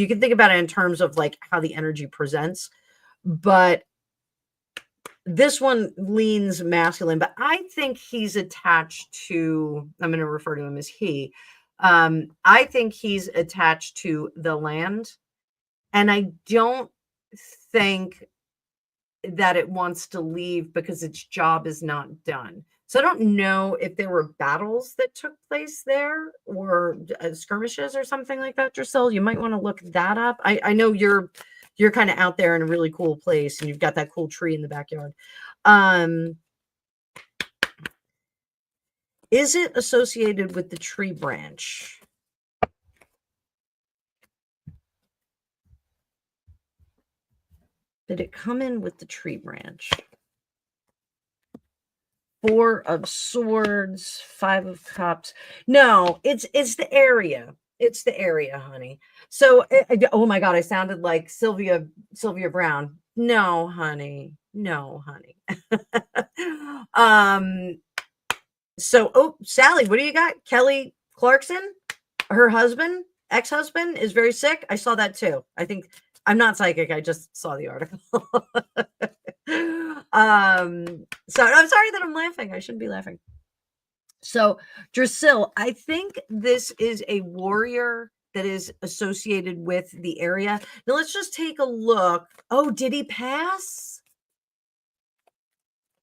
can think about it in terms of like how the energy presents, but this one leans masculine, but I think he's attached to, I'm going to refer to him as he. I think he's attached to the land, and I don't think that it wants to leave because its job is not done. So I don't know if there were battles that took place there or skirmishes or something like that, Drusille. You might want to look that up. I know you're kind of out there in a really cool place and you've got that cool tree in the backyard. Is it associated with the tree branch? Did it come in with the tree branch? 4 of Swords, 5 of Cups. No, it's the area. It's the area, honey. So, oh my God, I sounded like Sylvia Brown. No, honey. No, honey. So, oh, Sally, what do you got? Kelly Clarkson, her husband, ex-husband is very sick. I saw that too. I think I'm not psychic. I just saw the article. So I'm sorry that I'm laughing. I shouldn't be laughing. So Drusille, I think this is a warrior that is associated with the area. Now let's just take a look. Oh, did he pass?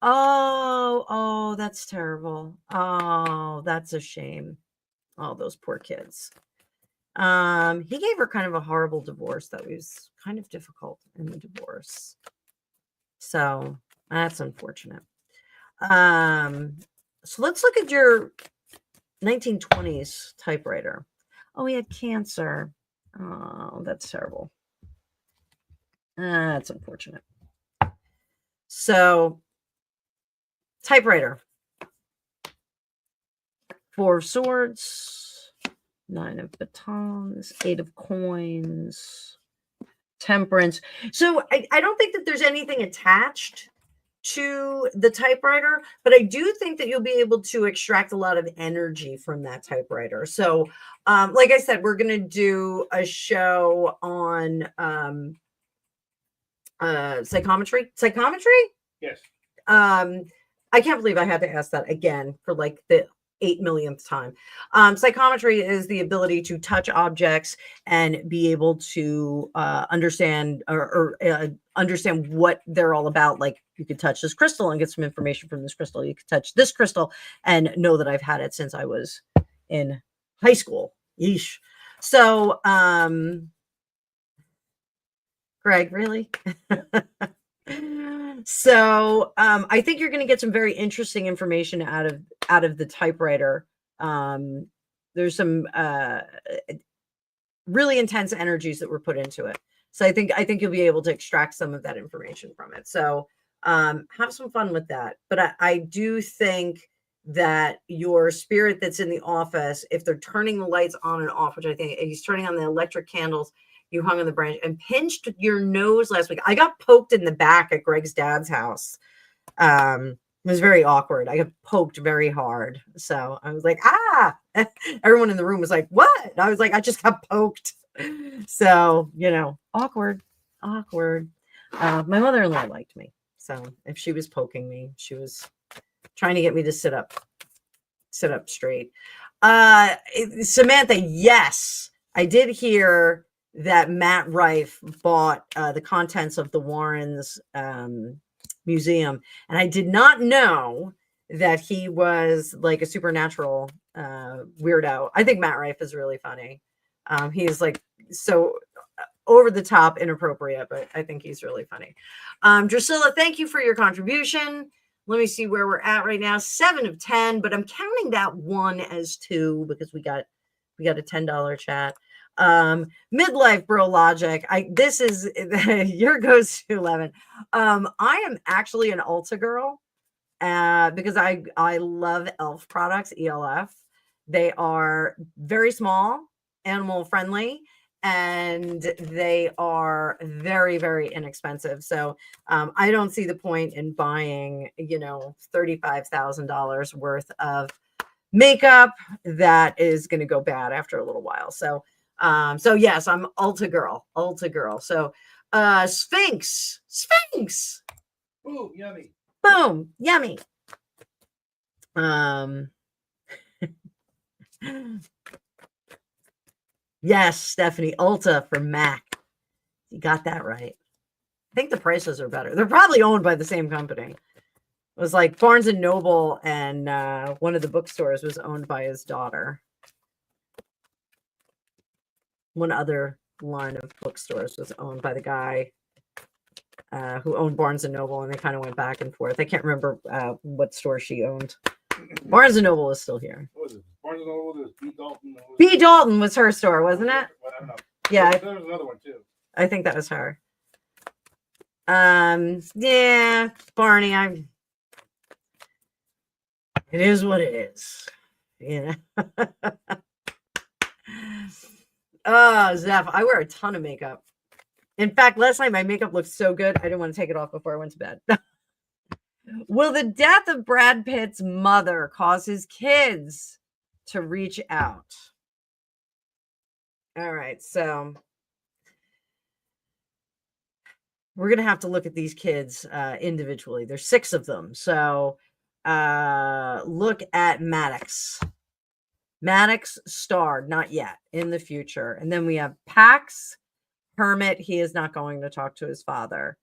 Oh, that's terrible. Oh, that's a shame. Oh, those poor kids. He gave her kind of a horrible divorce that was kind of difficult in the divorce. So that's unfortunate. So let's look at your 1920s typewriter. Oh, he had cancer. Oh, that's terrible. That's unfortunate. So typewriter. 4 of Swords, 9 of Batons, 8 of Coins, Temperance. So I don't think that there's anything attached to the typewriter, but I do think that you'll be able to extract a lot of energy from that typewriter. So like I said, we're going to do a show on Psychometry. Yes. I can't believe I had to ask that again for like the 8 millionth time. Psychometry is the ability to touch objects and be able to understand or understand what they're all about. Like you could touch this crystal and get some information from this crystal. You could touch this crystal and know that I've had it since I was in high school. Yeesh. So, Greg, really? So I think you're going to get some very interesting information out of the typewriter. There's some really intense energies that were put into it. So I think you'll be able to extract some of that information from it. So have some fun with that. But I do think that your spirit that's in the office, if they're turning the lights on and off, which I think he's turning on the electric candles, you hung on the branch and pinched your nose last week. I got poked in the back at Greg's dad's house. It was very awkward. I got poked very hard. So I was like, ah, everyone in the room was like, what? And I was like, I just got poked. So, awkward. My mother-in-law liked me. So if she was poking me, she was trying to get me to sit up straight. Samantha, yes, I did hear that Matt Rife bought the contents of the Warrens museum, and I did not know that he was like a supernatural weirdo. I think Matt Rife is really funny. He's like so over the top inappropriate, but I think he's really funny. Drusilla, thank you for your contribution. Let me see where we're at right now. 7 of 10, but I'm counting that one as 2 because we got a $10 chat. Midlife bro logic. This is your goes to 11. I am actually an Ulta girl because I love elf products, ELF. They are very small, animal friendly, and they are very, very inexpensive. So I don't see the point in buying, $35,000 worth of makeup that is going to go bad after a little while. So yes, I'm Ulta girl. So Sphinx. Ooh, yummy. Boom, yummy. Yes, Stephanie, Ulta for Mac. You got that right. I think the prices are better. They're probably owned by the same company. It was like Barnes and Noble, and one of the bookstores was owned by his daughter. One other line of bookstores was owned by the guy who owned Barnes and Noble, and they kind of went back and forth. I can't remember what store she owned. Barnes and Noble is still here. What was it? Barnes and Noble, there was B. Dalton. B. Dalton was her store, wasn't it? Well, I don't know. Yeah. There was another one too. I think that was her. Yeah, Barney, it is what it is. Oh, Zeph, I wear a ton of makeup. In fact, last night my makeup looked so good, I didn't want to take it off before I went to bed. Will the death of Brad Pitt's mother cause his kids to reach out? All right, so we're going to have to look at these kids individually. There's 6 of them. So look at Maddox. Maddox starred, not yet, in the future. And then we have Pax, Hermit. He is not going to talk to his father.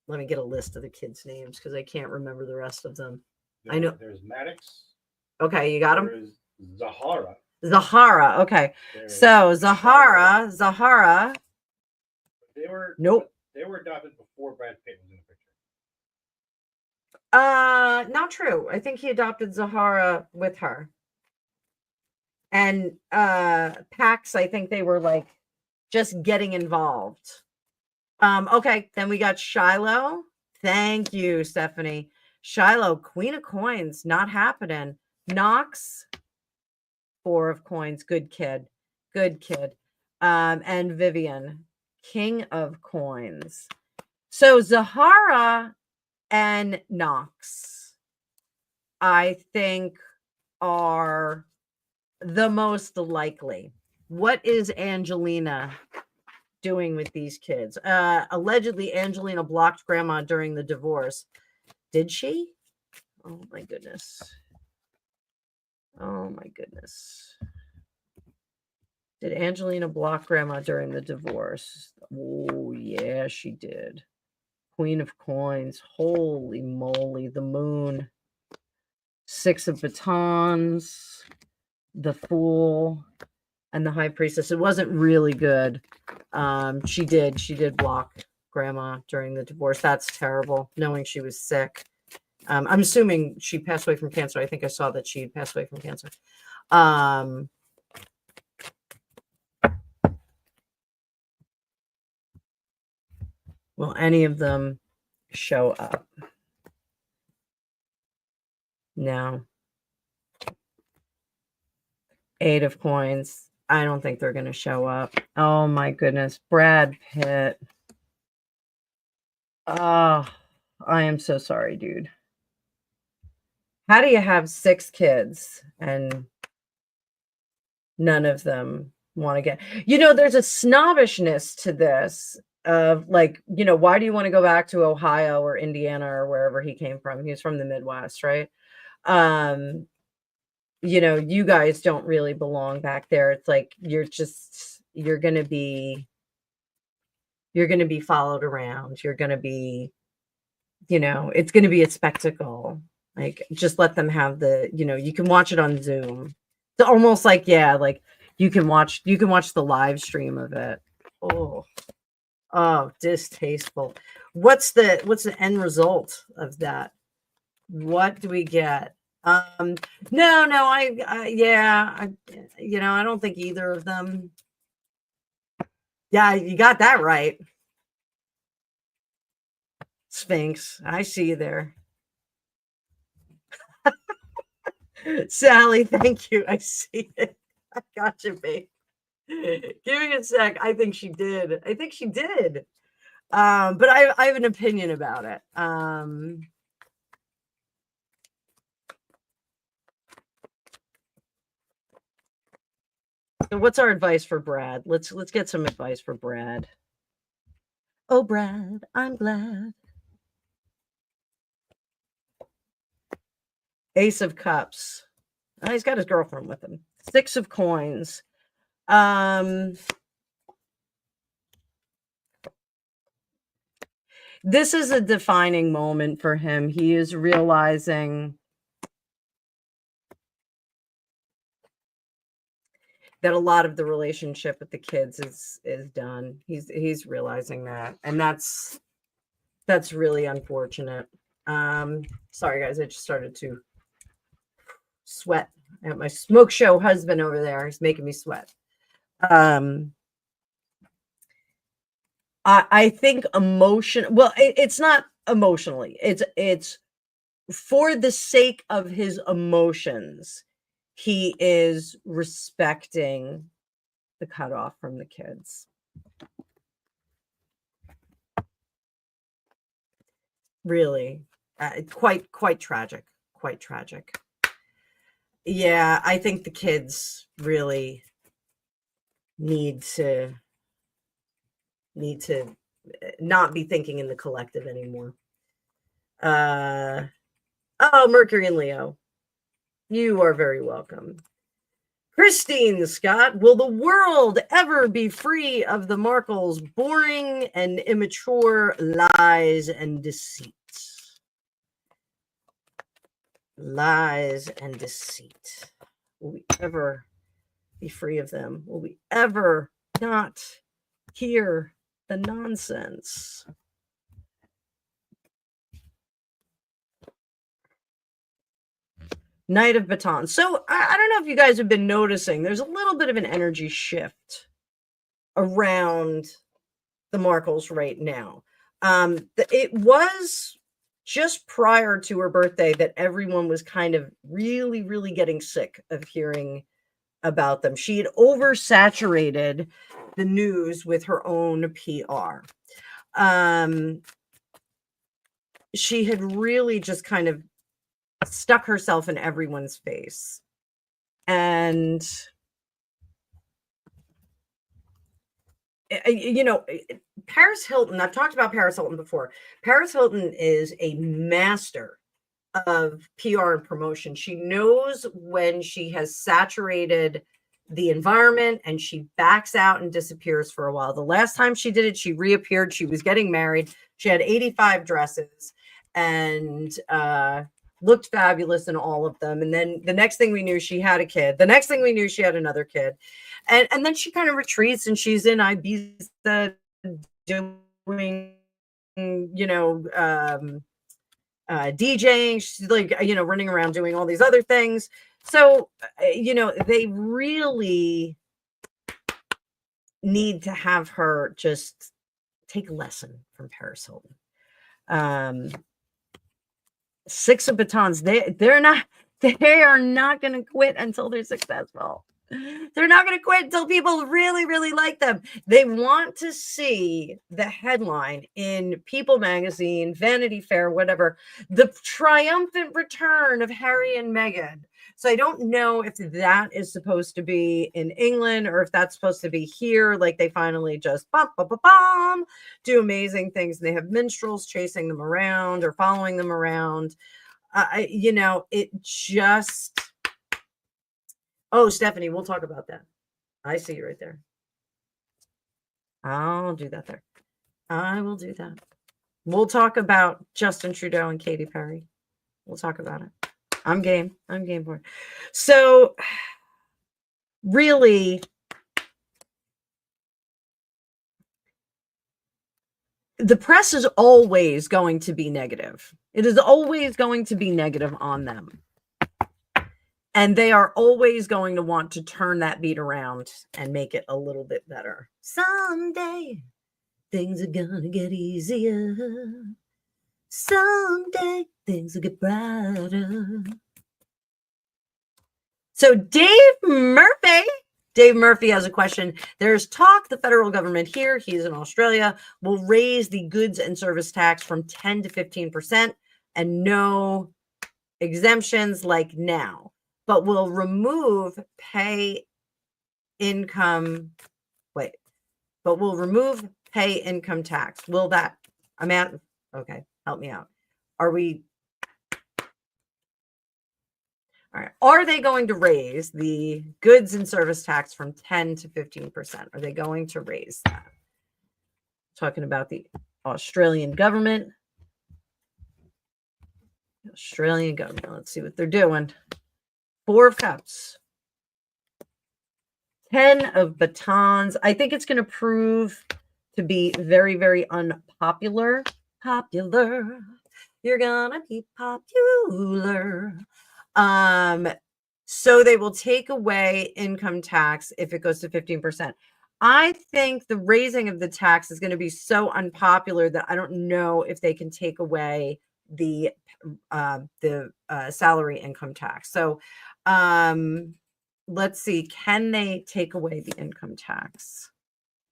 Let me get a list of the kids' names because I can't remember the rest of them. I know there's Maddox. Okay, you got him. There is Zahara. Zahara. Okay, so Zahara. They were nope. They were adopted before Brad Pitt was in the picture. Not true. I think he adopted Zahara with her. And Pax, I think they were like just getting involved. Okay, then we got Shiloh. Thank you, Stephanie. Shiloh, Queen of Coins, not happening. Knox, 4 of Coins, good kid. And Vivian, King of Coins. So Zahara and Knox, I think, are the most likely. What is Angelina doing with these kids? Allegedly, Angelina blocked grandma during the divorce. Did she? Oh my goodness. Oh my goodness. Did Angelina block grandma during the divorce? Oh, yeah, she did. Queen of Coins. Holy moly. The Moon. Six of Batons. The Fool. And the High Priestess. It wasn't really good. She did block grandma during the divorce. That's terrible, knowing she was sick. I'm assuming she passed away from cancer. I think I saw that she had passed away from cancer. Will any of them show up? No. Eight of Coins. I don't think they're going to show up. Oh my goodness. Brad Pitt. Oh, I am so sorry, dude. How do you have 6 kids and none of them want to get, there's a snobbishness to this of like, why do you want to go back to Ohio or Indiana or wherever he came from? He's from the Midwest, right? You guys don't really belong back there. It's like you're going to be followed around. You're going to be, it's going to be a spectacle. Like, just let them have you can watch it on Zoom. It's almost like, like you can watch the live stream of it. Oh, distasteful. What's the end result of that? What do we get? No, I don't think either of them. Yeah, you got that right. Sphinx, I see you there. Sally, thank you. I see it. I got you, babe. Give me a sec. I think she did. But I have an opinion about it. So what's our advice for Brad? Let's get some advice for Brad. Oh, Brad, I'm glad. Ace of Cups. Oh, he's got his girlfriend with him. 6 of Coins. This is a defining moment for him. He is realizing that a lot of the relationship with the kids is done. He's realizing that, and that's really unfortunate. Sorry guys, I just started to sweat. I have my smoke show husband over there. He's making me sweat. I think it's not emotionally. It's for the sake of his emotions. He is respecting the cutoff from the kids. Really, quite tragic. Quite tragic. Yeah, I think the kids really need to not be thinking in the collective anymore. Oh, Mercury and Leo. You are very welcome. Christine Scott, will the world ever be free of the Markles' boring and immature lies and deceit? Lies and deceit. Will we ever be free of them? Will we ever not hear the nonsense? Knight of Batons. So I don't know if you guys have been noticing, there's a little bit of an energy shift around the Markles right now. It was just prior to her birthday that everyone was kind of really, really getting sick of hearing about them. She had oversaturated the news with her own PR. She had really just kind of stuck herself in everyone's face. And you know, Paris Hilton, I've talked about Paris Hilton before. Paris Hilton is a master of PR and promotion. She knows when she has saturated the environment and she backs out and disappears for a while. The last time she did it, she reappeared. She was getting married. She had 85 dresses and looked fabulous in all of them. And then the next thing we knew, she had a kid. The next thing we knew, she had another kid. And then she kind of retreats and she's in Ibiza doing, you know, DJing. She's like, you know, running around doing all these other things. So, you know, they really need to have her just take a lesson from Paris Hilton. Six of Batons, they are not going to quit until they're successful. They're not going to quit until people really, really like them. They want to see the headline in People magazine, Vanity Fair, whatever, the triumphant return of Harry and Meghan. So I don't know if that is supposed to be in England or if that's supposed to be here. Like they finally just do amazing things. They have minstrels chasing them around or following them around. You know, it just... Oh, Stephanie, we'll talk about that. I see you right there. I'll do that there. I will do that. We'll talk about Justin Trudeau and Katy Perry. We'll talk about it. I'm game. I'm game for it. So, really, the press is always going to be negative. It is always going to be negative on them. And they are always going to want to turn that beat around and make it a little bit better. Someday, things are gonna get easier. Someday, things will get brighter. So Dave Murphy has a question. There's talk the federal government here, he's in Australia, will raise the goods and service tax from 10 to 15% and no exemptions like now, but will remove pay income tax. Will that, okay, help me out. All right. Are they going to raise the goods and service tax from 10 to 15%? Are they going to raise that? Talking about the Australian government. Let's see what they're doing. 4 of Cups. 10 of Batons. I think it's going to prove to be very, very unpopular. Popular. You're going to be popular. So they will take away income tax if it goes to 15%. I think the raising of the tax is going to be so unpopular that I don't know if they can take away the salary income tax. So let's see, can they take away the income tax?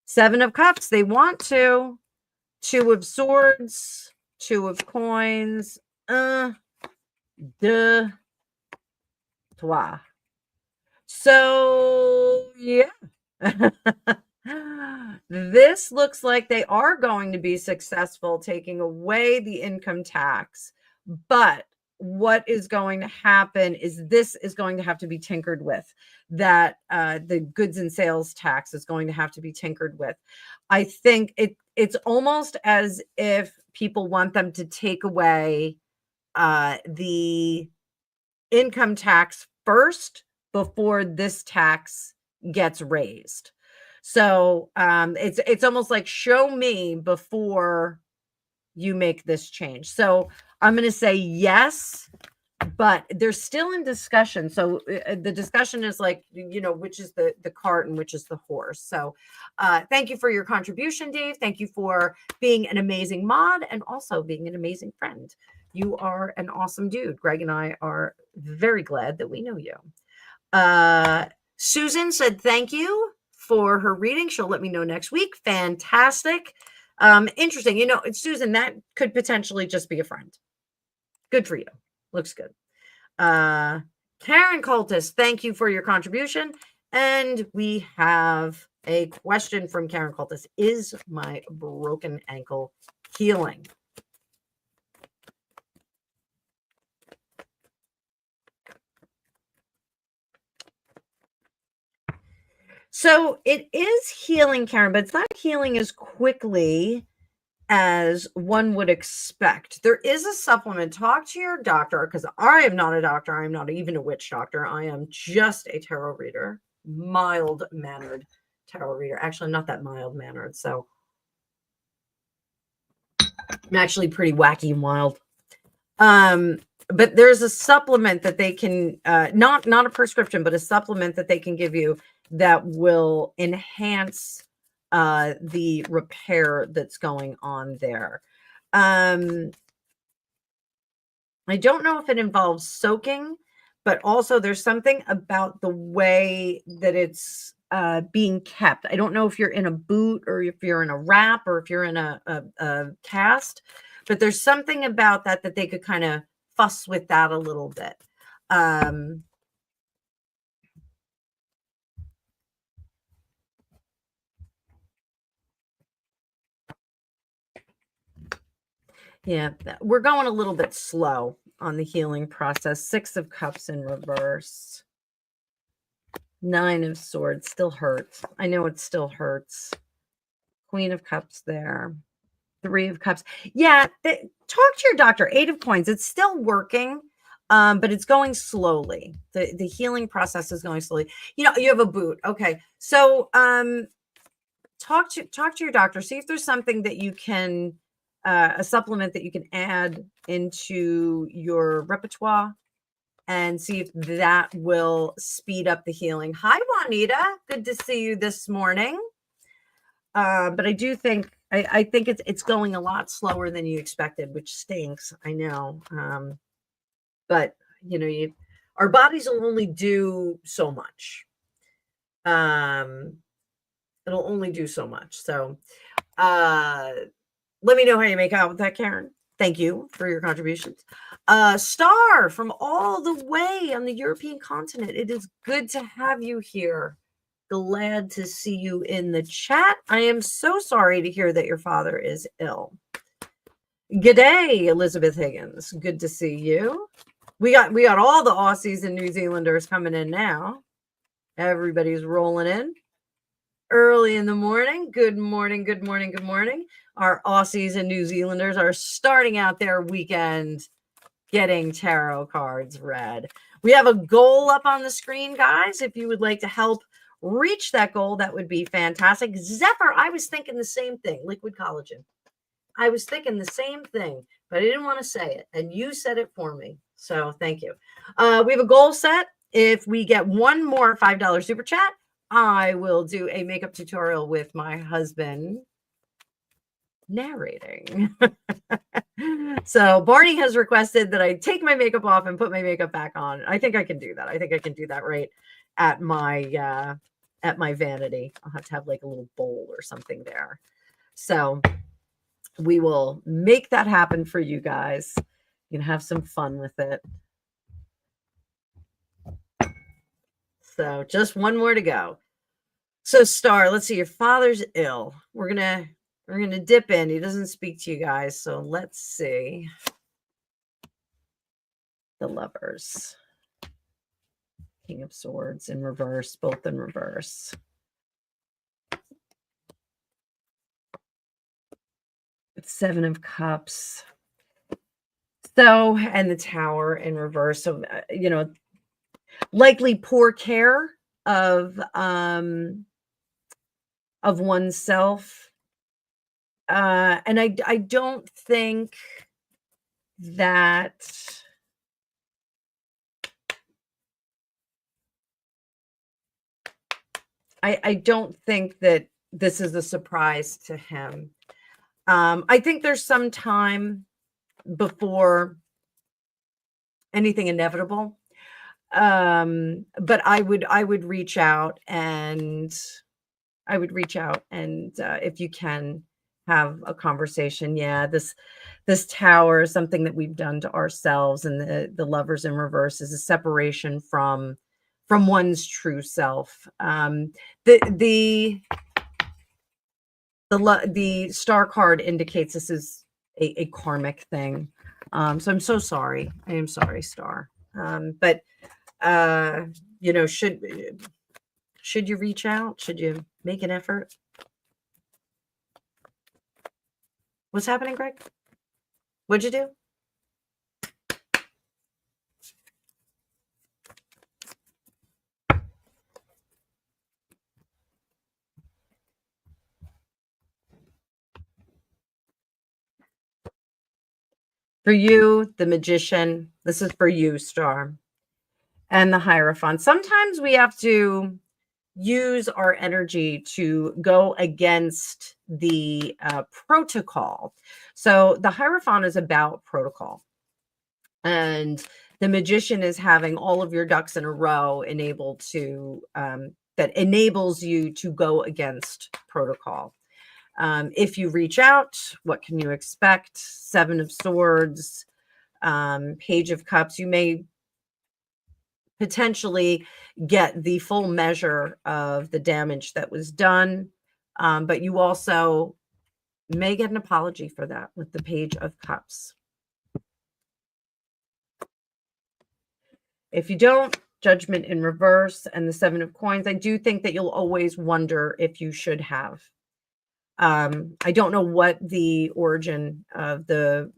7 of Cups, they want to. 2 of Swords, 2 of Coins, deux, trois. So, yeah. This looks like they are going to be successful taking away the income tax, but what is going to happen is this is going to have to be tinkered with, that the goods and sales tax is going to have to be tinkered with. I think it's almost as if people want them to take away the income tax first before this tax gets raised. So it's almost like show me before you make this change. So I'm going to say yes, but they're still in discussion. So the discussion is like, you know, which is the cart and which is the horse. So thank you for your contribution, Dave. Thank you for being an amazing mod and also being an amazing friend. You are an awesome dude. Greg and I are very glad that we know you. Susan said thank you for her reading. She'll let me know next week. Fantastic. Interesting. You know, Susan, that could potentially just be a friend. Good for you. Looks good. Karen Cultis, thank you for your contribution. And we have A question from Karen Cultis. Is my broken ankle healing? So it is healing, Karen, but it's not healing as quickly as one would expect. There is a supplement. Talk to your doctor, because I am not a doctor. I'm not even a witch doctor. I am just a tarot reader, mild-mannered tarot reader. Actually, I'm not that mild-mannered, so I'm actually pretty wacky and wild. But there's a supplement that they can, not a prescription, but a supplement that they can give you that will enhance the repair that's going on there. I don't know if it involves soaking, but also there's something about the way that it's being kept. I don't know if you're in a boot or if you're in a wrap or if you're in a cast, but there's something about that they could kind of fuss with that a little bit. Yeah, we're going a little bit slow on the healing process. 6 of Cups in reverse. 9 of Swords still hurts. I know it still hurts. Queen of Cups there. 3 of Cups. Yeah, talk to your doctor. 8 of Coins. It's still working, but it's going slowly. The healing process is going slowly. You have a boot. Okay, so talk to your doctor. See if there's something that you can, a supplement that you can add into your repertoire, and see if that will speed up the healing. Hi, Juanita. Good to see you this morning. But I do think, I think it's going a lot slower than you expected, which stinks. I know. But our bodies will only do so much. It'll only do so much. So, let me know how you make out with that, Karen. Thank you for your contributions. Star from all the way on the European continent. It is good to have you here. Glad to see you in the chat. I am so sorry to hear that your father is ill. G'day, Elizabeth Higgins. Good to see you. We got all the Aussies and New Zealanders coming in now. Everybody's rolling in early in the morning. Good morning, good morning, good morning. Our Aussies and New Zealanders are starting out their weekend getting tarot cards read. We have a goal up on the screen, guys. If you would like to help reach that goal, that would be fantastic. Zephyr, I was thinking the same thing. Liquid collagen. I was thinking the same thing, but I didn't want to say it, and you said it for me. So thank you. We have a goal set. If we get one more $5 super chat, I will do a makeup tutorial with my husband narrating. So Barney has requested that I take my makeup off and put my makeup back on. I think I can do that. I think I can do that right at my vanity. I'll have to have like a little bowl or something there. So we will make that happen for you guys. You can have some fun with it. So just one more to go. So Star, let's see. Your father's ill. We're gonna dip in. He doesn't speak to you guys, so let's see. The Lovers. King of Swords in reverse, both in reverse. With 7 of Cups. So, and the Tower in reverse. So, likely poor care of oneself. And I don't think that I don't think that this is a surprise to him. I think there's some time before anything inevitable. But I would reach out and if you can have a conversation. Yeah, this Tower is something that we've done to ourselves, and the Lovers in reverse is a separation from from one's true self. The star card indicates this is a karmic thing. So I'm so sorry. I am sorry, star. But you know, should you reach out? Should you make an effort? What's happening, Greg? What'd you do? For you, the magician, this is for you, star, and the Hierophant. Sometimes we have to use our energy to go against the protocol. So the Hierophant is about protocol. And the magician is having all of your ducks in a row enabled to, that enables you to go against protocol. If you reach out, what can you expect? 7 of Swords, Page of Cups. You may potentially get the full measure of the damage that was done, but you also may get an apology for that with the Page of Cups. If you don't, Judgment in reverse and the 7 of Coins. I do think that you'll always wonder if you should have. I don't know what the origin of the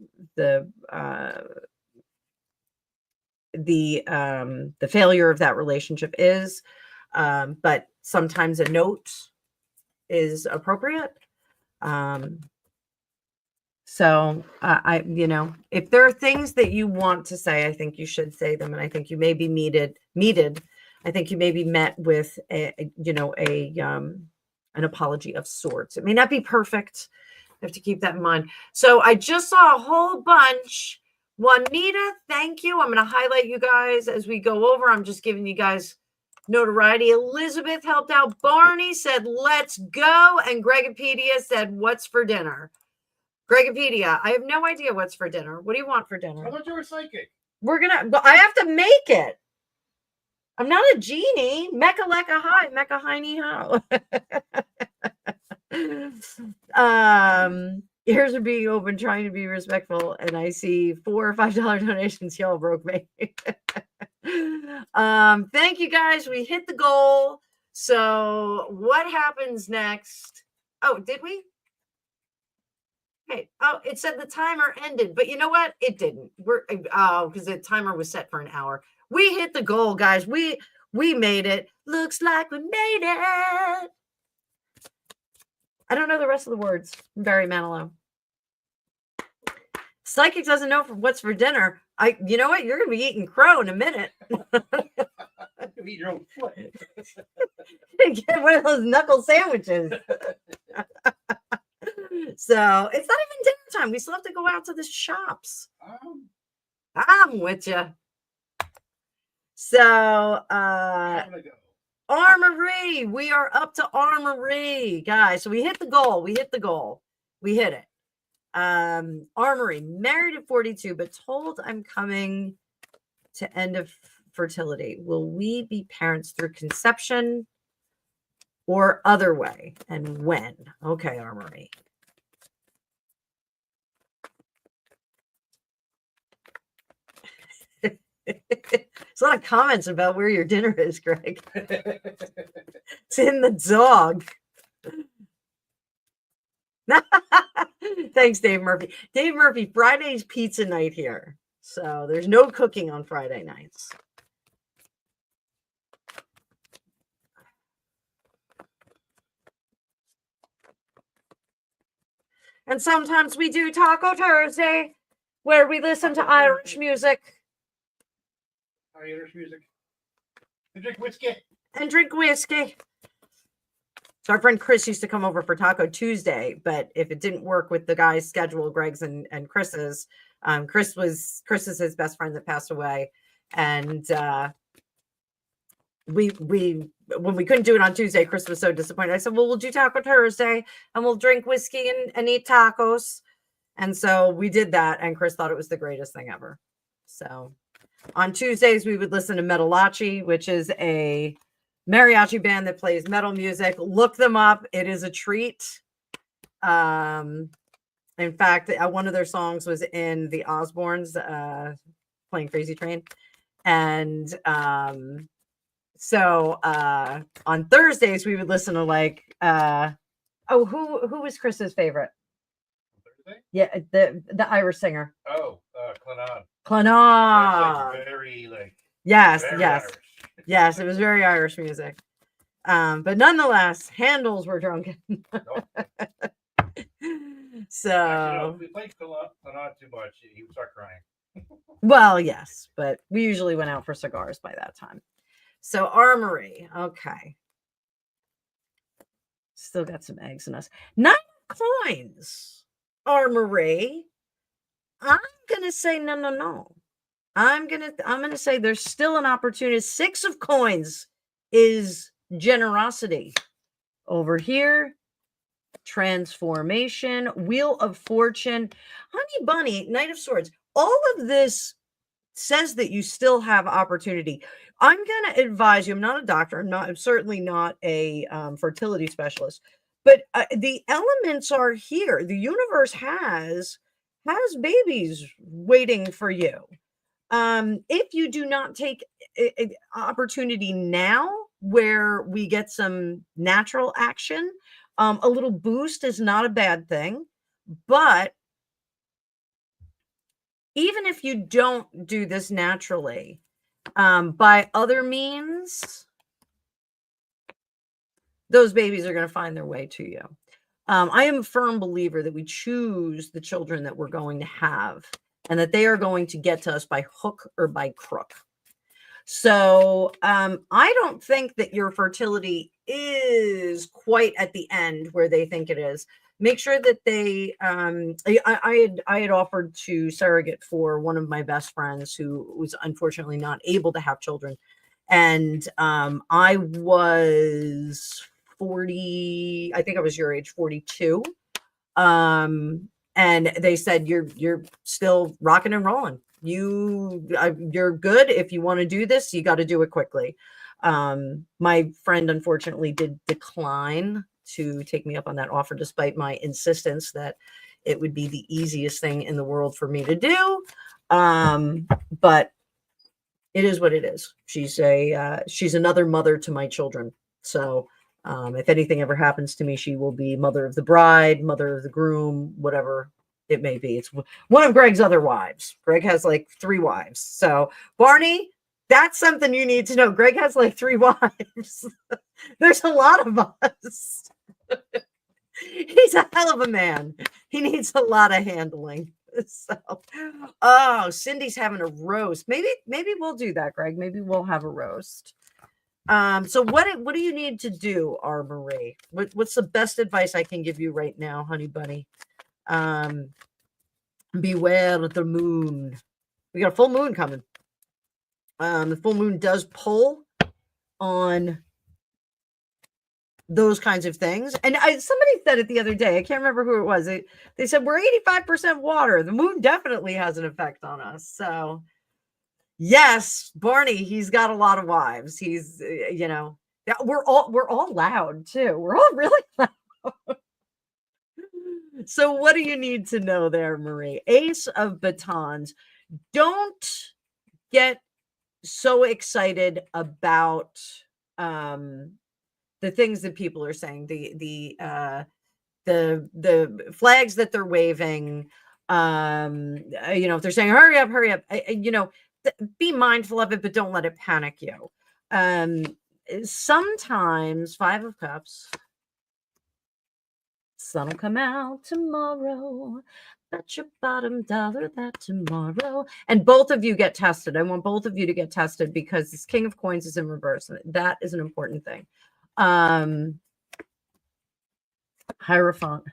failure of that relationship is, but sometimes a note is appropriate. So you know, if there are things that you want to say, I think you should say them, and I think you may be meted. I think you may be met with an apology of sorts. It may not be perfect. You have to keep that in mind. So I just saw a whole bunch. Juanita, thank you. I'm going to highlight you guys as we go over. I'm just giving you guys notoriety. Elizabeth helped out. Barney said, let's go. And Gregopedia said, what's for dinner? Gregopedia, I have no idea what's for dinner. What do you want for dinner? How about you're a psychic? I have to make it. I'm not a genie. Mecca lecca hi, mecca hiney ho. Ears are being open, trying to be respectful, and I see $4 or $5 donations. Y'all broke me. Thank you guys. We hit the goal. So what happens next? Oh, did we? Okay. Oh, it said the timer ended, but you know what? It didn't. Because the timer was set for an hour. We hit the goal, guys. We made it. Looks like we made it. I don't know the rest of the words. I'm Barry Manilow. Psychic doesn't know what's for dinner. You know what? You're gonna be eating crow in a minute. Eat your own foot. Get one of those knuckle sandwiches. So it's not even dinner time. We still have to go out to the shops. I'm with you. So Armory. We are up to Armory, guys. So we hit the goal. We hit it. Armory, married at 42, but told I'm coming to end of fertility. Will we be parents through conception or other way? And when? Okay, Armory. There's a lot of comments about where your dinner is, Greg. It's in the dog. Thanks, Dave Murphy. Dave Murphy, Friday's pizza night here. So there's no cooking on Friday nights. And sometimes we do Taco Thursday, where we listen to Irish music. Irish music. And drink whiskey. So our friend Chris used to come over for Taco Tuesday, but if it didn't work with the guy's schedule, Greg's and Chris's, Chris is his best friend that passed away, and we when we couldn't do it on Tuesday, Chris was so disappointed. I said, well, we'll do Taco Thursday and we'll drink whiskey and eat tacos. And so we did that, and Chris thought it was the greatest thing ever. So On Tuesdays, we would listen to Metalachi, which is a mariachi band that plays metal music. Look them up. It is a treat. In fact, one of their songs was in the Osbournes, playing Crazy Train. And so on Thursdays, we would listen to like, who was Chris's favorite? Thursday? Yeah, the Irish singer. Oh, Clennon. Clennon. That's like very like. Yes, Very yes, Irish. yes. It was very Irish music. But nonetheless, handles were drunken. So, Actually, no, if we played Clennon too much, he would start crying. well, yes, but we usually went out for cigars by that time. So, Armory. Okay. Still got some eggs in us. 9 coins. Armory. I'm gonna say no. I'm gonna say there's still an opportunity. 6 of coins is generosity. Over here, transformation, wheel of fortune, honey bunny, knight of swords. All of this says that you still have opportunity. I'm gonna advise you. I'm not a doctor. I'm certainly not a fertility specialist. But the elements are here. The universe has babies waiting for you. If you do not take opportunity now where we get some natural action, a little boost is not a bad thing. But even if you don't do this naturally, by other means, those babies are going to find their way to you. I am a firm believer that we choose the children that we're going to have, and that they are going to get to us by hook or by crook. So I don't think that your fertility is quite at the end where they think it is. Make sure that they I had offered to surrogate for one of my best friends who was unfortunately not able to have children. And I was 40, I think I was your age, 42. And they said, you're still rocking and rolling. You're good. If you want to do this, you got to do it quickly. My friend unfortunately did decline to take me up on that offer, despite my insistence that it would be the easiest thing in the world for me to do. But it is what it is. She's another mother to my children. So if anything ever happens to me, she will be mother of the bride, mother of the groom, whatever it may be. It's one of Greg's other wives. Greg has like 3 wives. So Barney, that's something you need to know. Greg has like 3 wives. There's a lot of us. He's a hell of a man. He needs a lot of handling. So, oh, Cindy's having a roast. Maybe we'll do that, Greg. Maybe we'll have a roast. So what do you need to do, Marie? What's the best advice I can give you right now, honey bunny? Beware of the moon. We got a full moon coming. The full moon does pull on those kinds of things. And somebody said it the other day. I can't remember who it was. They said we're 85% water. The moon definitely has an effect on us. So yes, Barney, he's got a lot of wives. He's, we're all loud too. We're all really loud. So what do you need to know there, Marie? Ace of batons. Don't get so excited about the things that people are saying, the flags that they're waving. If they're saying hurry up, be mindful of it, but don't let it panic you. Sometimes 5 of cups. Sun will come out tomorrow. Bet your bottom dollar that tomorrow. And both of you get tested. I want both of you to get tested because this King of Coins is in reverse. That is an important thing. Hierophant.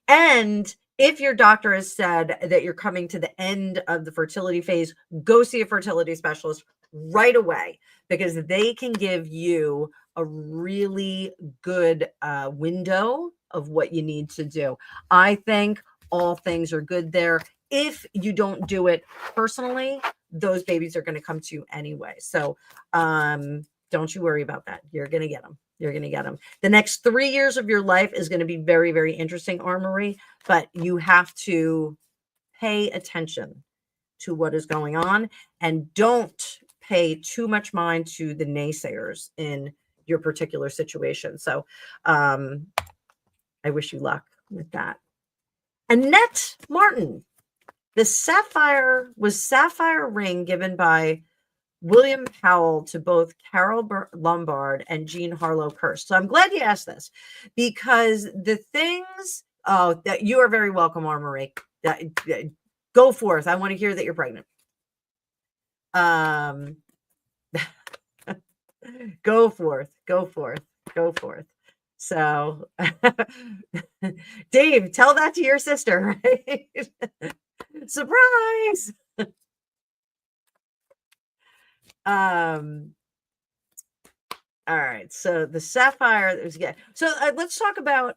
And if your doctor has said that you're coming to the end of the fertility phase, go see a fertility specialist right away, because they can give you a really good window of what you need to do. I think all things are good there. If you don't do it personally, those babies are going to come to you anyway. So don't you worry about that. You're going to get them. You're going to get them. The next 3 years of your life is going to be very, very interesting, Armory, but you have to pay attention to what is going on and don't pay too much mind to the naysayers in your particular situation. So I wish you luck with that. Annette Martin, the sapphire ring given by William Powell to both Carol Lombard and Jean Harlow cursed. So I'm glad you asked this because the things, that you are very welcome, Armory. Go forth. I want to hear that you're pregnant. Go forth. So Dave, tell that to your sister, right? Surprise. All right, so the sapphire was, yeah. So let's talk about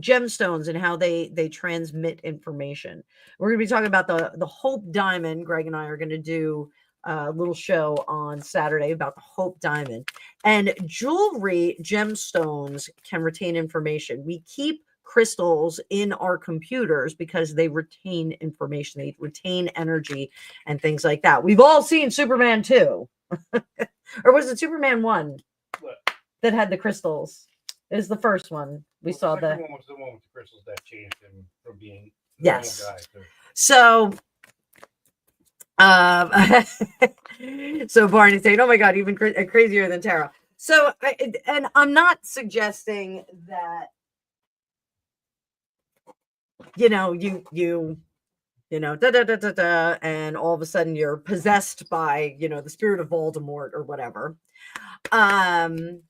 gemstones and how they transmit information. We're going to be talking about the Hope Diamond. Greg and I are going to do a little show on Saturday about the Hope Diamond. And jewelry gemstones can retain information. We keep crystals in our computers because they retain information, they retain energy and things like that. We've all seen Superman 2. Or was it Superman 1 that had the crystals? It was the first one. We saw the second one was the one with the crystals that changed him from being a normal guy to... So so Barney saying, "Oh my God, even crazier than Tara." So, and I'm not suggesting that you know, and all of a sudden you're possessed by, the spirit of Voldemort or whatever. Happy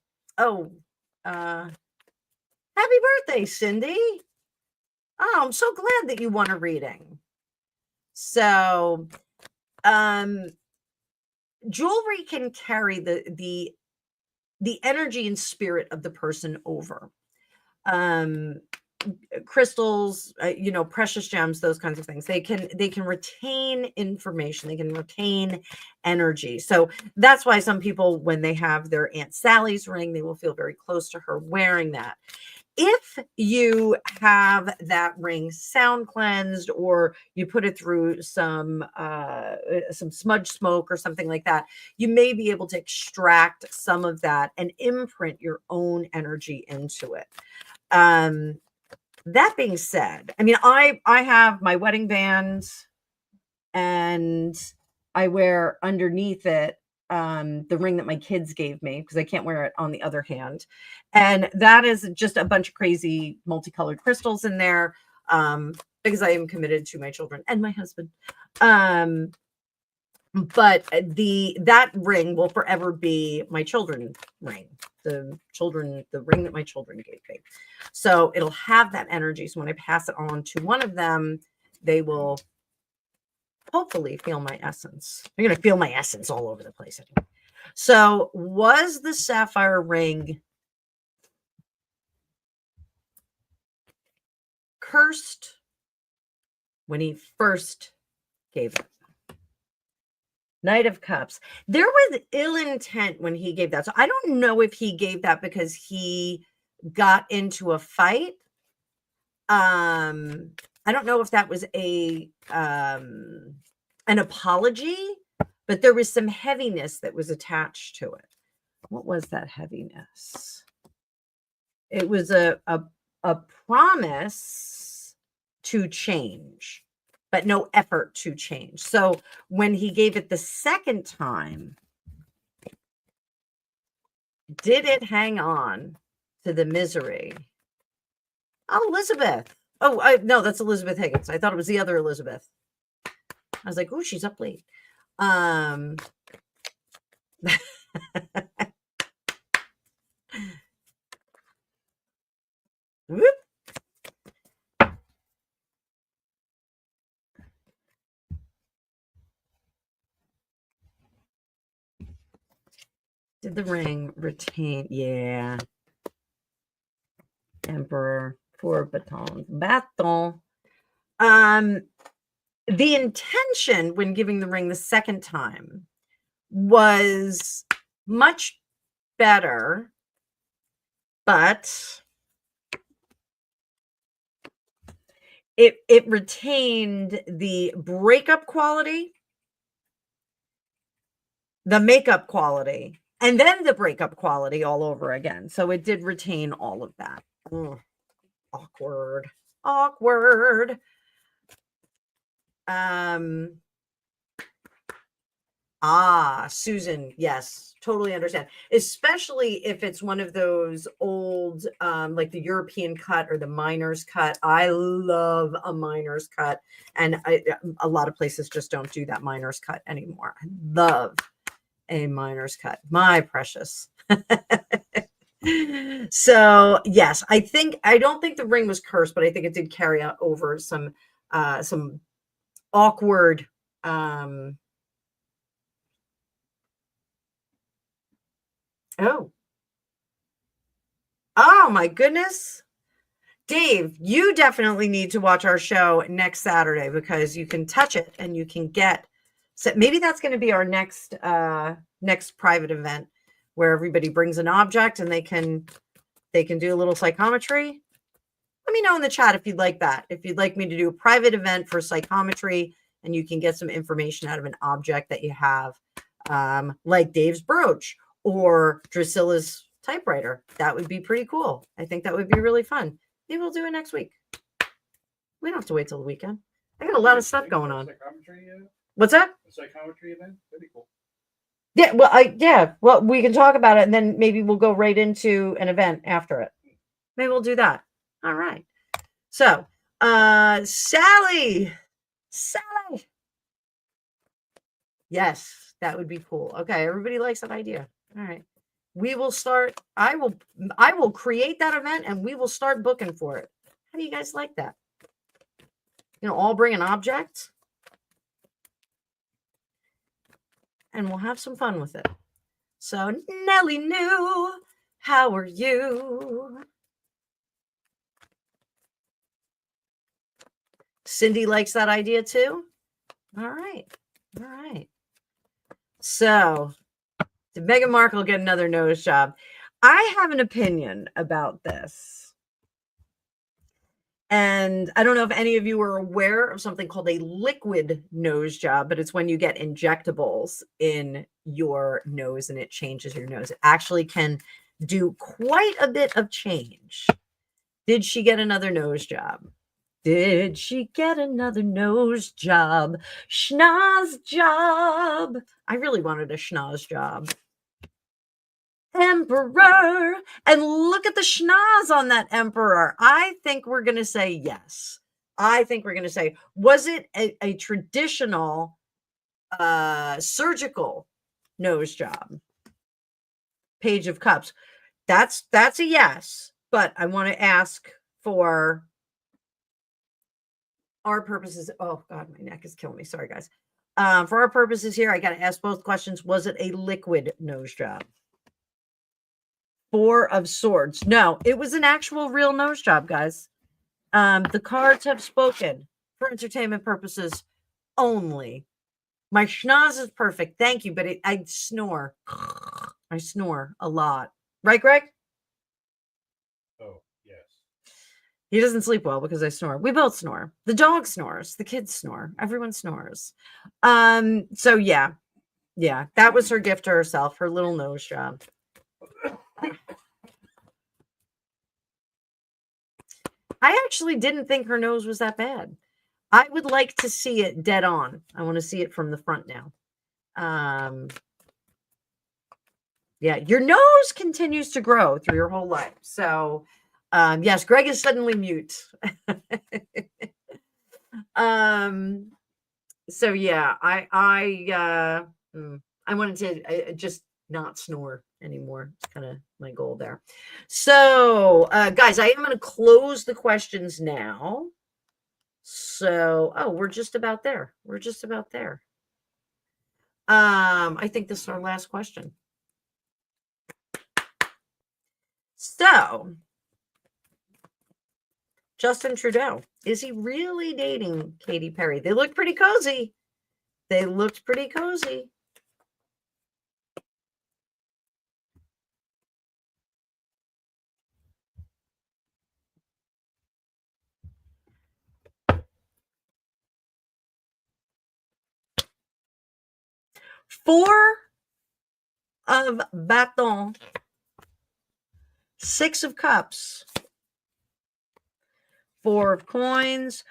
birthday, Cindy. Oh, I'm so glad that you won a reading. So, jewelry can carry the energy and spirit of the person over. Crystals, precious gems, those kinds of things. They can retain information. They can retain energy. So that's why some people, when they have their Aunt Sally's ring, they will feel very close to her wearing that. If you have that ring sound cleansed, or you put it through some smudge smoke or something like that, you may be able to extract some of that and imprint your own energy into it. That being said, I mean, I have my wedding band, and I wear underneath it the ring that my kids gave me because I can't wear it on the other hand. And that is just a bunch of crazy multicolored crystals in there because I am committed to my children and my husband. But that ring will forever be my children's ring. The ring that my children gave me. So it'll have that energy. So when I pass it on to one of them, they will hopefully feel my essence. They're going to feel my essence all over the place. So was the sapphire ring cursed when he first gave it? Knight of Cups. There was ill intent when he gave that. So I don't know if he gave that because he got into a fight. I don't know if that was an apology, but there was some heaviness that was attached to it. What was that heaviness? It was a promise to change, but no effort to change. So when he gave it the second time, did it hang on to the misery? Oh, Elizabeth. Oh, no, that's Elizabeth Higgins. I thought it was the other Elizabeth. I was like, oh, she's up late. Whoop. Did the ring retain? Yeah. Emperor, 4 batons. Baton. the intention when giving the ring the second time was much better, but it retained the breakup quality, the makeup quality, and then the breakup quality all over again. So it did retain all of that. Ugh, awkward. Susan, yes, totally understand. Especially if it's one of those old, like the European cut or the miner's cut. I love a miner's cut, and a lot of places just don't do that miner's cut anymore. I love a miner's cut, my precious. So yes, I don't think the ring was cursed, but I think it did carry out over some awkward oh my goodness, Dave, you definitely need to watch our show next Saturday, because you can touch it and you can get, so maybe that's going to be our next private event, where everybody brings an object and they can do a little psychometry. Let me know in the chat if you'd like that. If you'd like me to do a private event for psychometry and you can get some information out of an object that you have, like Dave's brooch or Drusilla's typewriter. That would be pretty cool. I think that would be really fun. Maybe we'll do it next week. We don't have to wait till the weekend. I got a lot of stuff going on. What's that? A psychometry event? That'd be cool. Yeah, well, we can talk about it, and then maybe we'll go right into an event after it. Maybe we'll do that. All right. So, Sally. Yes, that would be cool. Okay, everybody likes that idea. All right. We will start. I will create that event, and we will start booking for it. How do you guys like that? All bring an object, and we'll have some fun with it. So, Nellie New, how are you? Cindy likes that idea too. All right. So, did Meghan Markle get another nose job? I have an opinion about this. And I don't know if any of you are aware of something called a liquid nose job, but it's when you get injectables in your nose and it changes your nose. It actually can do quite a bit of change. Did she get another nose job? Did she get another nose job? Schnoz job. I really wanted a schnoz job. Emperor. And look at the schnoz on that emperor. I think we're going to say yes. I think we're going to say, was it a traditional surgical nose job? Page of Cups. That's a yes. But I want to ask for our purposes. Oh God, my neck is killing me. Sorry, guys. For our purposes here, I got to ask both questions. Was it a liquid nose job? 4 of Swords. No, it was an actual real nose job, guys. The cards have spoken for entertainment purposes only. My schnoz is perfect. Thank you. But I snore. I snore a lot. Right, Greg? Oh, yes. He doesn't sleep well because I snore. We both snore. The dog snores. The kids snore. Everyone snores. So yeah, that was her gift to herself, her little nose job. I actually didn't think her nose was that bad. I would like to see it dead on. I want to see it from the front now. Yeah, your nose continues to grow through your whole life. So, yes, Greg is suddenly mute. So yeah, I wanted to just not snore anymore. It's kind of my goal there. So, guys, I am going to close the questions now. So, we're just about there. I think this is our last question. So, Justin Trudeau. Is he really dating Katy Perry? They look pretty cozy. They looked pretty cozy. Four of bâton, 6 of cups, 4 of coins,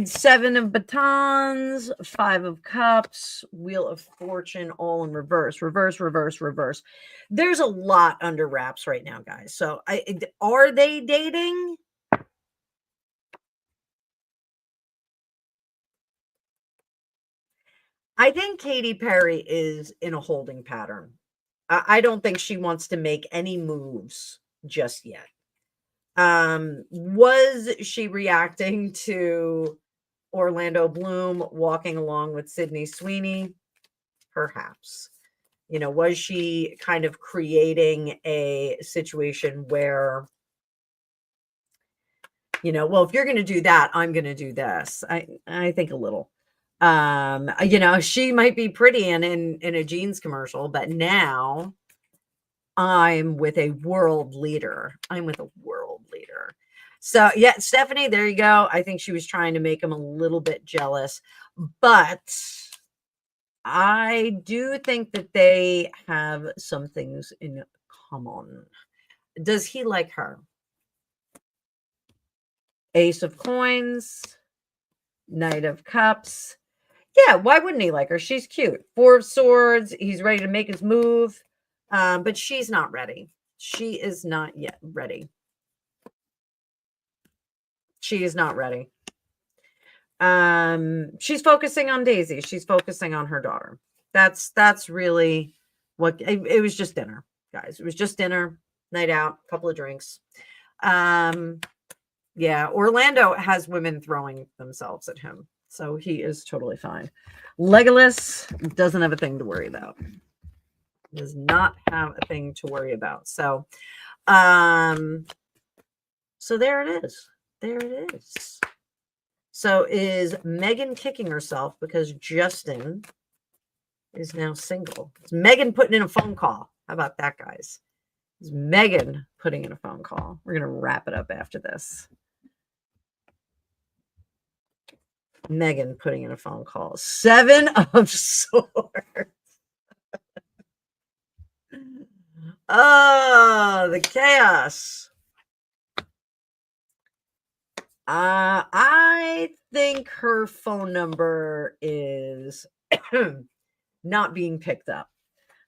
7 of batons, 5 of cups, wheel of fortune, all in reverse, reverse, reverse, reverse. There's a lot under wraps right now, guys. So are they dating? I think Katy Perry is in a holding pattern. I don't think she wants to make any moves just yet. Was she reacting to Orlando Bloom walking along with Sydney Sweeney? Perhaps. Was she kind of creating a situation where, well, if you're going to do that, I'm going to do this. I think a little. She might be pretty in a jeans commercial, but now I'm with a world leader. So yeah, Stephanie, there you go. I think she was trying to make him a little bit jealous, but I do think that they have some things in common. Does he like her? Ace of coins, Knight of cups. Yeah, why wouldn't he like her? She's cute. 4 of swords. He's ready to make his move. But she's not ready. She is not yet ready. She is not ready. She's focusing on Daisy. She's focusing on her daughter. That's really what it was. Just dinner, guys. It was just dinner, night out, couple of drinks. Yeah, Orlando has women throwing themselves at him, so he is totally fine. Legolas doesn't have a thing to worry about. Does not have a thing to worry about. So there it is. There it is. So is Megan kicking herself because Justin is now single? Is Megan putting in a phone call? How about that, guys? Is Megan putting in a phone call? We're going to wrap it up after this. Megan putting in a phone call. 7 of swords. Oh, the chaos. I think her phone number is not being picked up.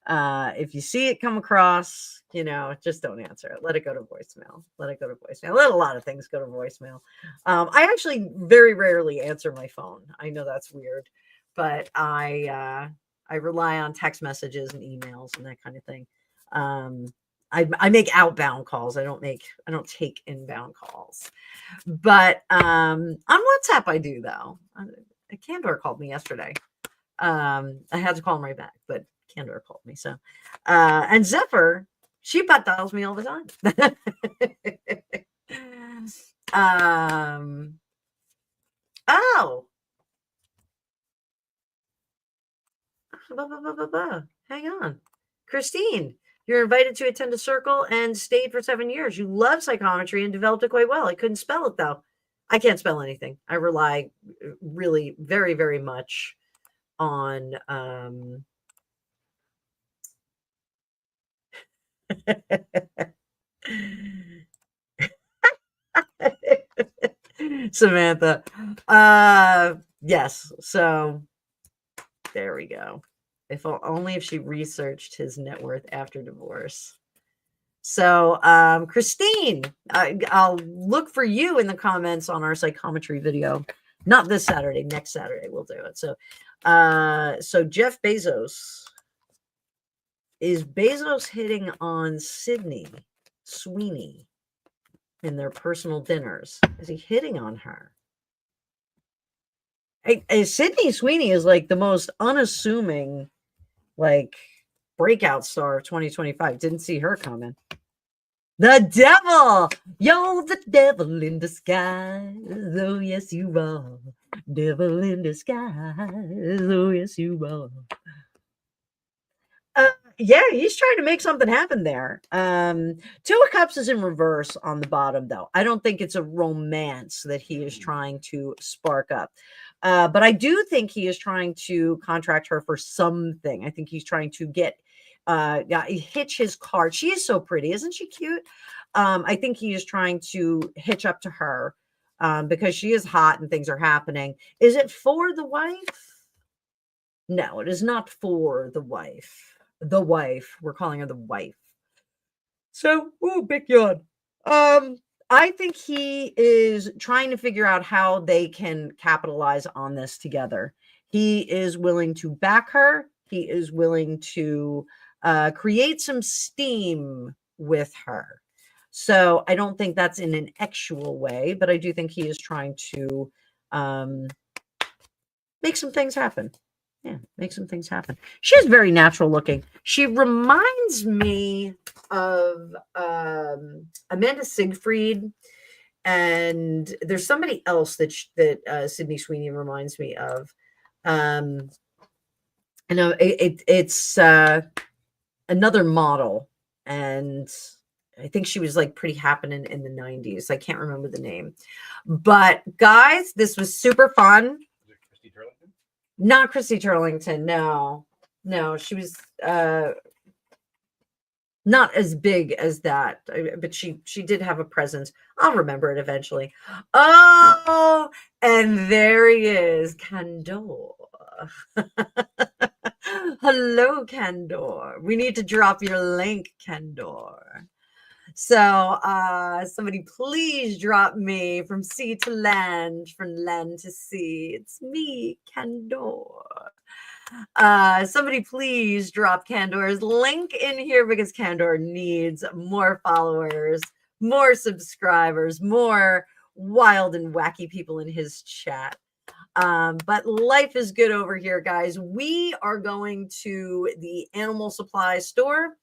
If you see it come across, just don't answer it. Let it go to voicemail. Let a lot of things go to voicemail. I actually very rarely answer my phone. I know that's weird, but I rely on text messages and emails and that kind of thing. I make outbound calls. I don't take inbound calls. But on WhatsApp I do, though. Candor called me yesterday. I had to call him right back, but Candor called me. So and Zephyr, she butt dials me all the time. Oh. Hang on. Christine, you're invited to attend a circle and stayed for 7 years. You love psychometry and developed it quite well. I couldn't spell it, though. I can't spell anything. I rely really very, very much on Samantha. Yes. So there we go. Only if she researched his net worth after divorce. So, Christine, I'll look for you in the comments on our psychometry video. Not this Saturday, next Saturday we'll do it. So, Jeff Bezos. Is Bezos hitting on Sydney Sweeney in their personal dinners? Is he hitting on her? Sydney Sweeney is like the most unassuming, breakout star of 2025. Didn't see her coming. The devil. You're the devil in disguise. Oh, yes, you are. Devil in disguise. Oh, yes, you are. Yeah, he's trying to make something happen there. Two of Cups is in reverse on the bottom, though. I don't think it's a romance that he is trying to spark up. But I do think he is trying to contract her for something. I think he's trying to hitch his card. She is so pretty, isn't she cute? I think he is trying to hitch up to her because she is hot and things are happening. Is it for the wife? No, it is not for the wife. The wife. We're calling her the wife. So, big yawn. I think he is trying to figure out how they can capitalize on this together. He is willing to back her. He is willing to create some steam with her. So I don't think that's in an actual way, but I do think he is trying to make some things happen. Yeah, make some things happen. She is very natural looking. She reminds me of Amanda Siegfried, and there's somebody else that Sydney Sweeney reminds me of. I know it's another model, and I think she was like pretty happening in the 90s. I can't remember the name, but guys, this was super fun. Not Christy Turlington. No, she was not as big as that, but she did have a presence. I'll remember it eventually. Oh, and there he is, Candor. Hello, Candor. We need to drop your link, Candor. So somebody please drop me from sea to land, from land to sea. It's me, Candor. Somebody please drop Candor's link in here because Candor needs more followers, more subscribers, more wild and wacky people in his chat. But life is good over here, guys. We are going to the animal supply store.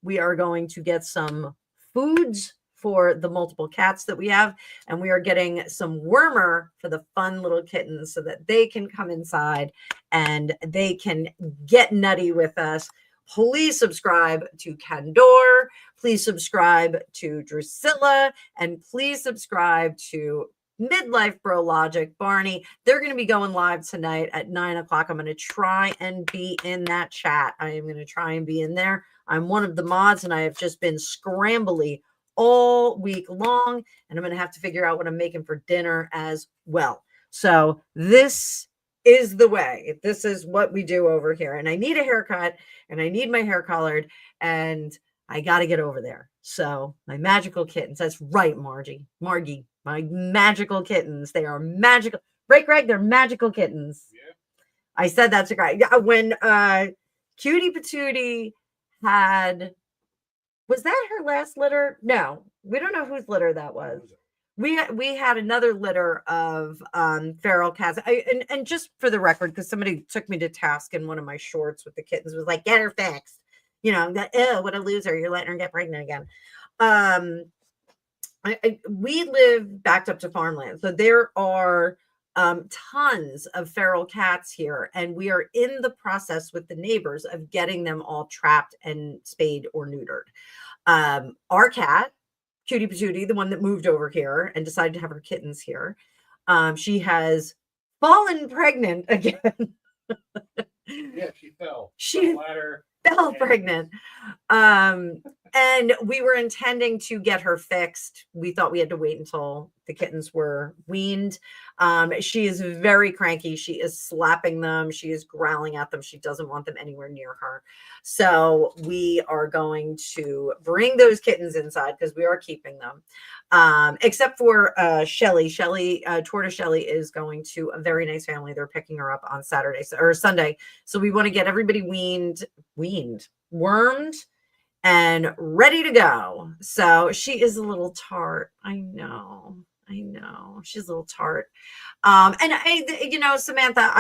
We are going to get some foods for the multiple cats that we have, and we are getting some wormer for the fun little kittens so that they can come inside and they can get nutty with us. Please subscribe to Candor. Please subscribe to Drusilla, and please subscribe to Midlife Bro Logic, Barney. They're going to be going live tonight at 9 o'clock. I'm going to try and be in that chat. I am going to try and be in there. I'm one of the mods, and I have just been scrambly all week long, and I'm going to have to figure out what I'm making for dinner as well. So this is the way. This is what we do over here. And I need a haircut, and I need my hair colored, and I got to get over there. So my magical kittens. That's right, Margie. My magical kittens. They are magical. Right, Greg? They're magical kittens. Yeah. I said that's right. Yeah, when Cutie Patootie was that her last litter? No, we don't know whose litter that was. We had another litter of feral cats. And just for the record, because somebody took me to task in one of my shorts with the kittens, was like, get her fixed. You know, what a loser. You're letting her get pregnant again. We live backed up to farmland. So there are tons of feral cats here, and we are in the process with the neighbors of getting them all trapped and spayed or neutered. Our cat, Cutie Patootie, the one that moved over here and decided to have her kittens here, she has fallen pregnant again. Yeah, she fell. She fell pregnant. And we were intending to get her fixed. We thought we had to wait until the kittens were weaned. She is very cranky. She is slapping them. She is growling at them. She doesn't want them anywhere near her. So we are going to bring those kittens inside because we are keeping them. Except for Shelly. Tortoise Shelly is going to a very nice family. They're picking her up on Saturday or Sunday. So we want to get everybody wormed, and ready to go. So she is a little tart. I know. She's a little tart. And Samantha,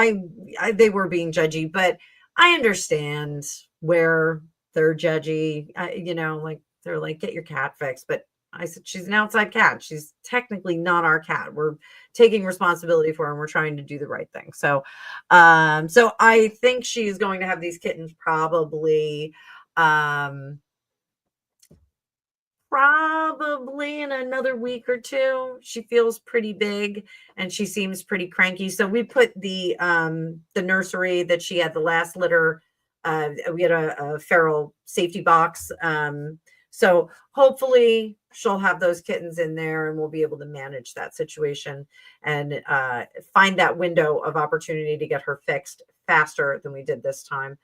they were being judgy, but I understand where they're judgy. Like They're like, get your cat fixed. But I said, she's an outside cat. She's technically not our cat. We're taking responsibility for her and we're trying to do the right thing. So, so I think she's going to have these kittens probably in another week or two. She feels pretty big and she seems pretty cranky. So we put the nursery that she had the last litter. We had a feral safety box. So hopefully she'll have those kittens in there and we'll be able to manage that situation and find that window of opportunity to get her fixed faster than we did this time.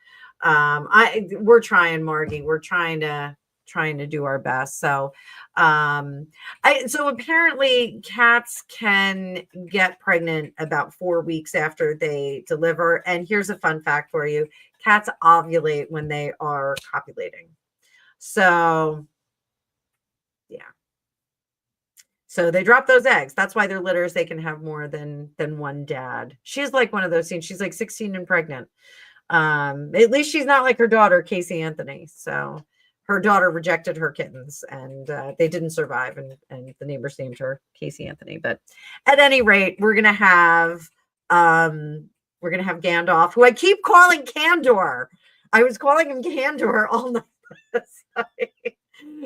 We're trying, Margie. We're trying to do our best. So, so apparently cats can get pregnant about 4 weeks after they deliver. And here's a fun fact for you. Cats ovulate when they are copulating. So, yeah. So they drop those eggs. That's why they're litters. They can have more than one dad. She's like one of those things. She's like 16 and pregnant. At least she's not like her daughter, Casey Anthony. So her daughter rejected her kittens and they didn't survive. And the neighbors named her Casey Anthony. But at any rate, we're going to have Gandalf, who I keep calling Candor. I was calling him Candor all night.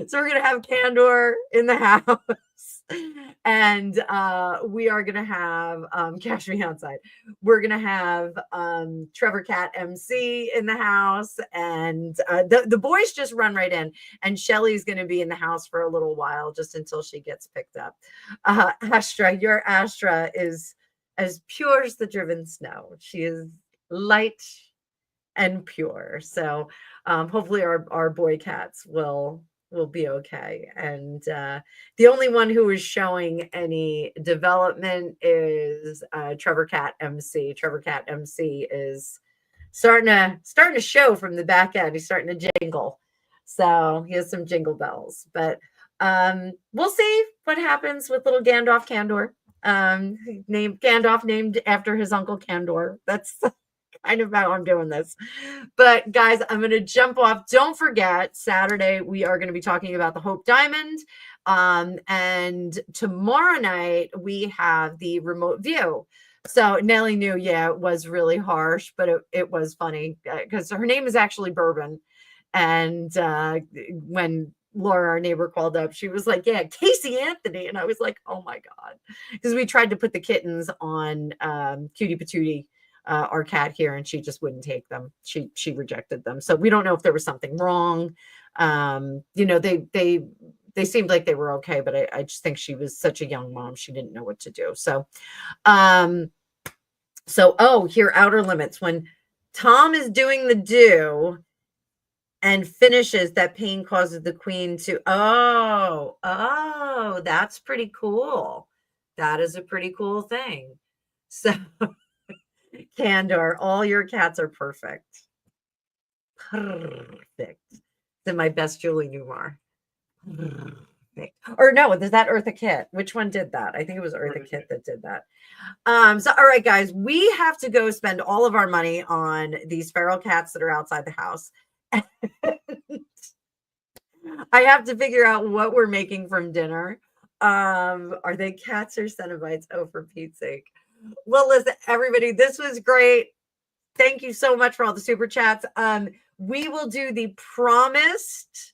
So we're going to have Candor in the house and we are going to have Cash Me Outside. We're going to have Trevor Cat MC in the house and the boys just run right in and Shelly's going to be in the house for a little while just until she gets picked up. Astra, your Astra is as pure as the driven snow. She is light and pure. So hopefully our boy cats will be okay. And the only one who is showing any development is Trevor Cat MC. Trevor Cat MC is starting to show from the back end. He's starting to jingle. So he has some jingle bells. But we'll see what happens with little Gandalf Candor. Named Gandalf, named after his uncle Candor. That's kind of how I'm doing this. But guys, I'm going to jump off. Don't forget, Saturday, we are going to be talking about the Hope Diamond. And tomorrow night, we have the remote view. So Nellie knew, yeah, it was really harsh, but it was funny because her name is actually Bourbon. And when Laura, our neighbor, called up, she was like, yeah, Casey Anthony. And I was like, oh my God. Because we tried to put the kittens on Cutie Patootie, our cat here, and she just wouldn't take them. She rejected them. So we don't know if there was something wrong. They seemed like they were okay, but I just think she was such a young mom. She didn't know what to do. So, here, Outer Limits. When Tom is doing the do and finishes, that pain causes the queen to, that's pretty cool. That is a pretty cool thing. So Candor, all your cats are perfect. Perfect. Then my best Julie Newmar. Perfect. Or no, is that Eartha Kitt? Which one did that? I think it was Eartha Kitt that did that. So all right, guys, we have to go spend all of our money on these feral cats that are outside the house. I have to figure out what we're making from dinner. Are they cats or Cenobites? Oh, for Pete's sake. Well, listen, everybody, this was great. Thank you so much for all the super chats. We will do the promised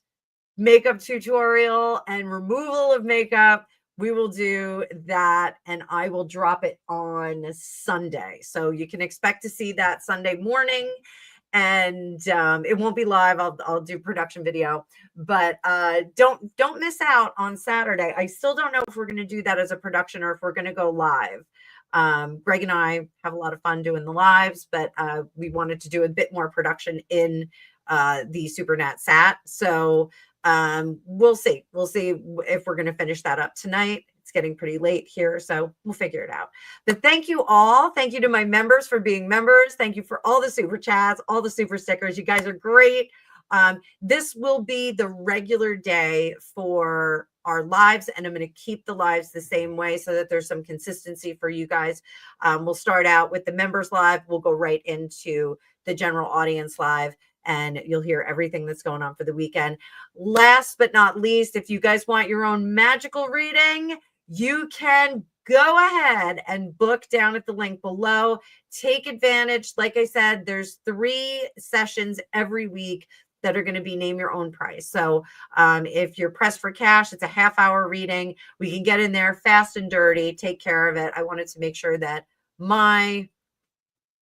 makeup tutorial and removal of makeup. We will do that and I will drop it on Sunday. So you can expect to see that Sunday morning. And it won't be live. I'll do production video, but don't miss out on Saturday. I still don't know if we're going to do that as a production or if we're going to go live. Greg and I have a lot of fun doing the lives, but we wanted to do a bit more production in the SuperNat Sat. So we'll see if we're going to finish that up tonight. It's getting pretty late here, so we'll figure it out. But thank you all. Thank you to my members for being members. Thank you for all the super chats, all the super stickers. You guys are great. This will be the regular day for our lives, and I'm going to keep the lives the same way so that there's some consistency for you guys. We'll start out with the members live. We'll go right into the general audience live. and you'll hear everything that's going on for the weekend. Last but not least, if you guys want your own magical reading, you can go ahead and book down at the link below. Take advantage. Like I said, there's 3 sessions every week that are going to be name your own price. So if you're pressed for cash, it's a half-hour reading. We can get in there fast and dirty, take care of it. I wanted to make sure that my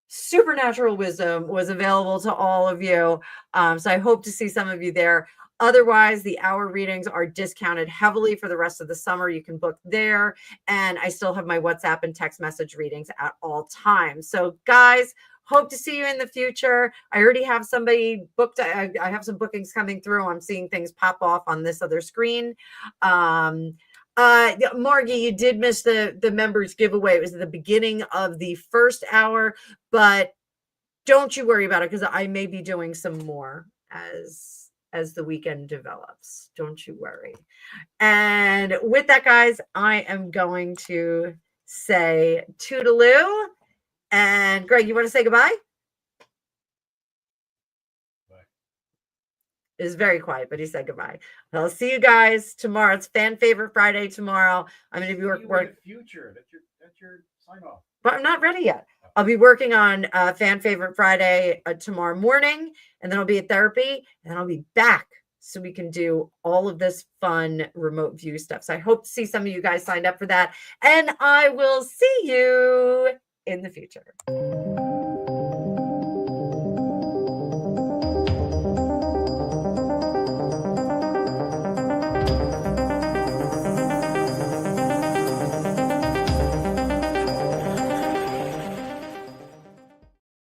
supernatural wisdom was available to all of you. So I hope to see some of you there. Otherwise, the hour readings are discounted heavily for the rest of the summer. You can book there. And I still have my WhatsApp and text message readings at all times. So guys, hope to see you in the future. I already have somebody booked. I have some bookings coming through. I'm seeing things pop off on this other screen. Margie, you did miss the members giveaway. It was at the beginning of the first hour, but don't you worry about it, because I may be doing some more as the weekend develops. Don't you worry. And with that, guys, I am going to say toodaloo. And Greg, you want to say goodbye? It was very quiet, but he said goodbye. I'll see you guys tomorrow. It's Fan Favorite Friday tomorrow. I'm going to be working. Future. That's your sign off. But I'm not ready yet. I'll be working on Fan Favorite Friday tomorrow morning, and then I'll be at therapy, and then I'll be back so we can do all of this fun remote view stuff. So I hope to see some of you guys signed up for that, and I will see you in the future.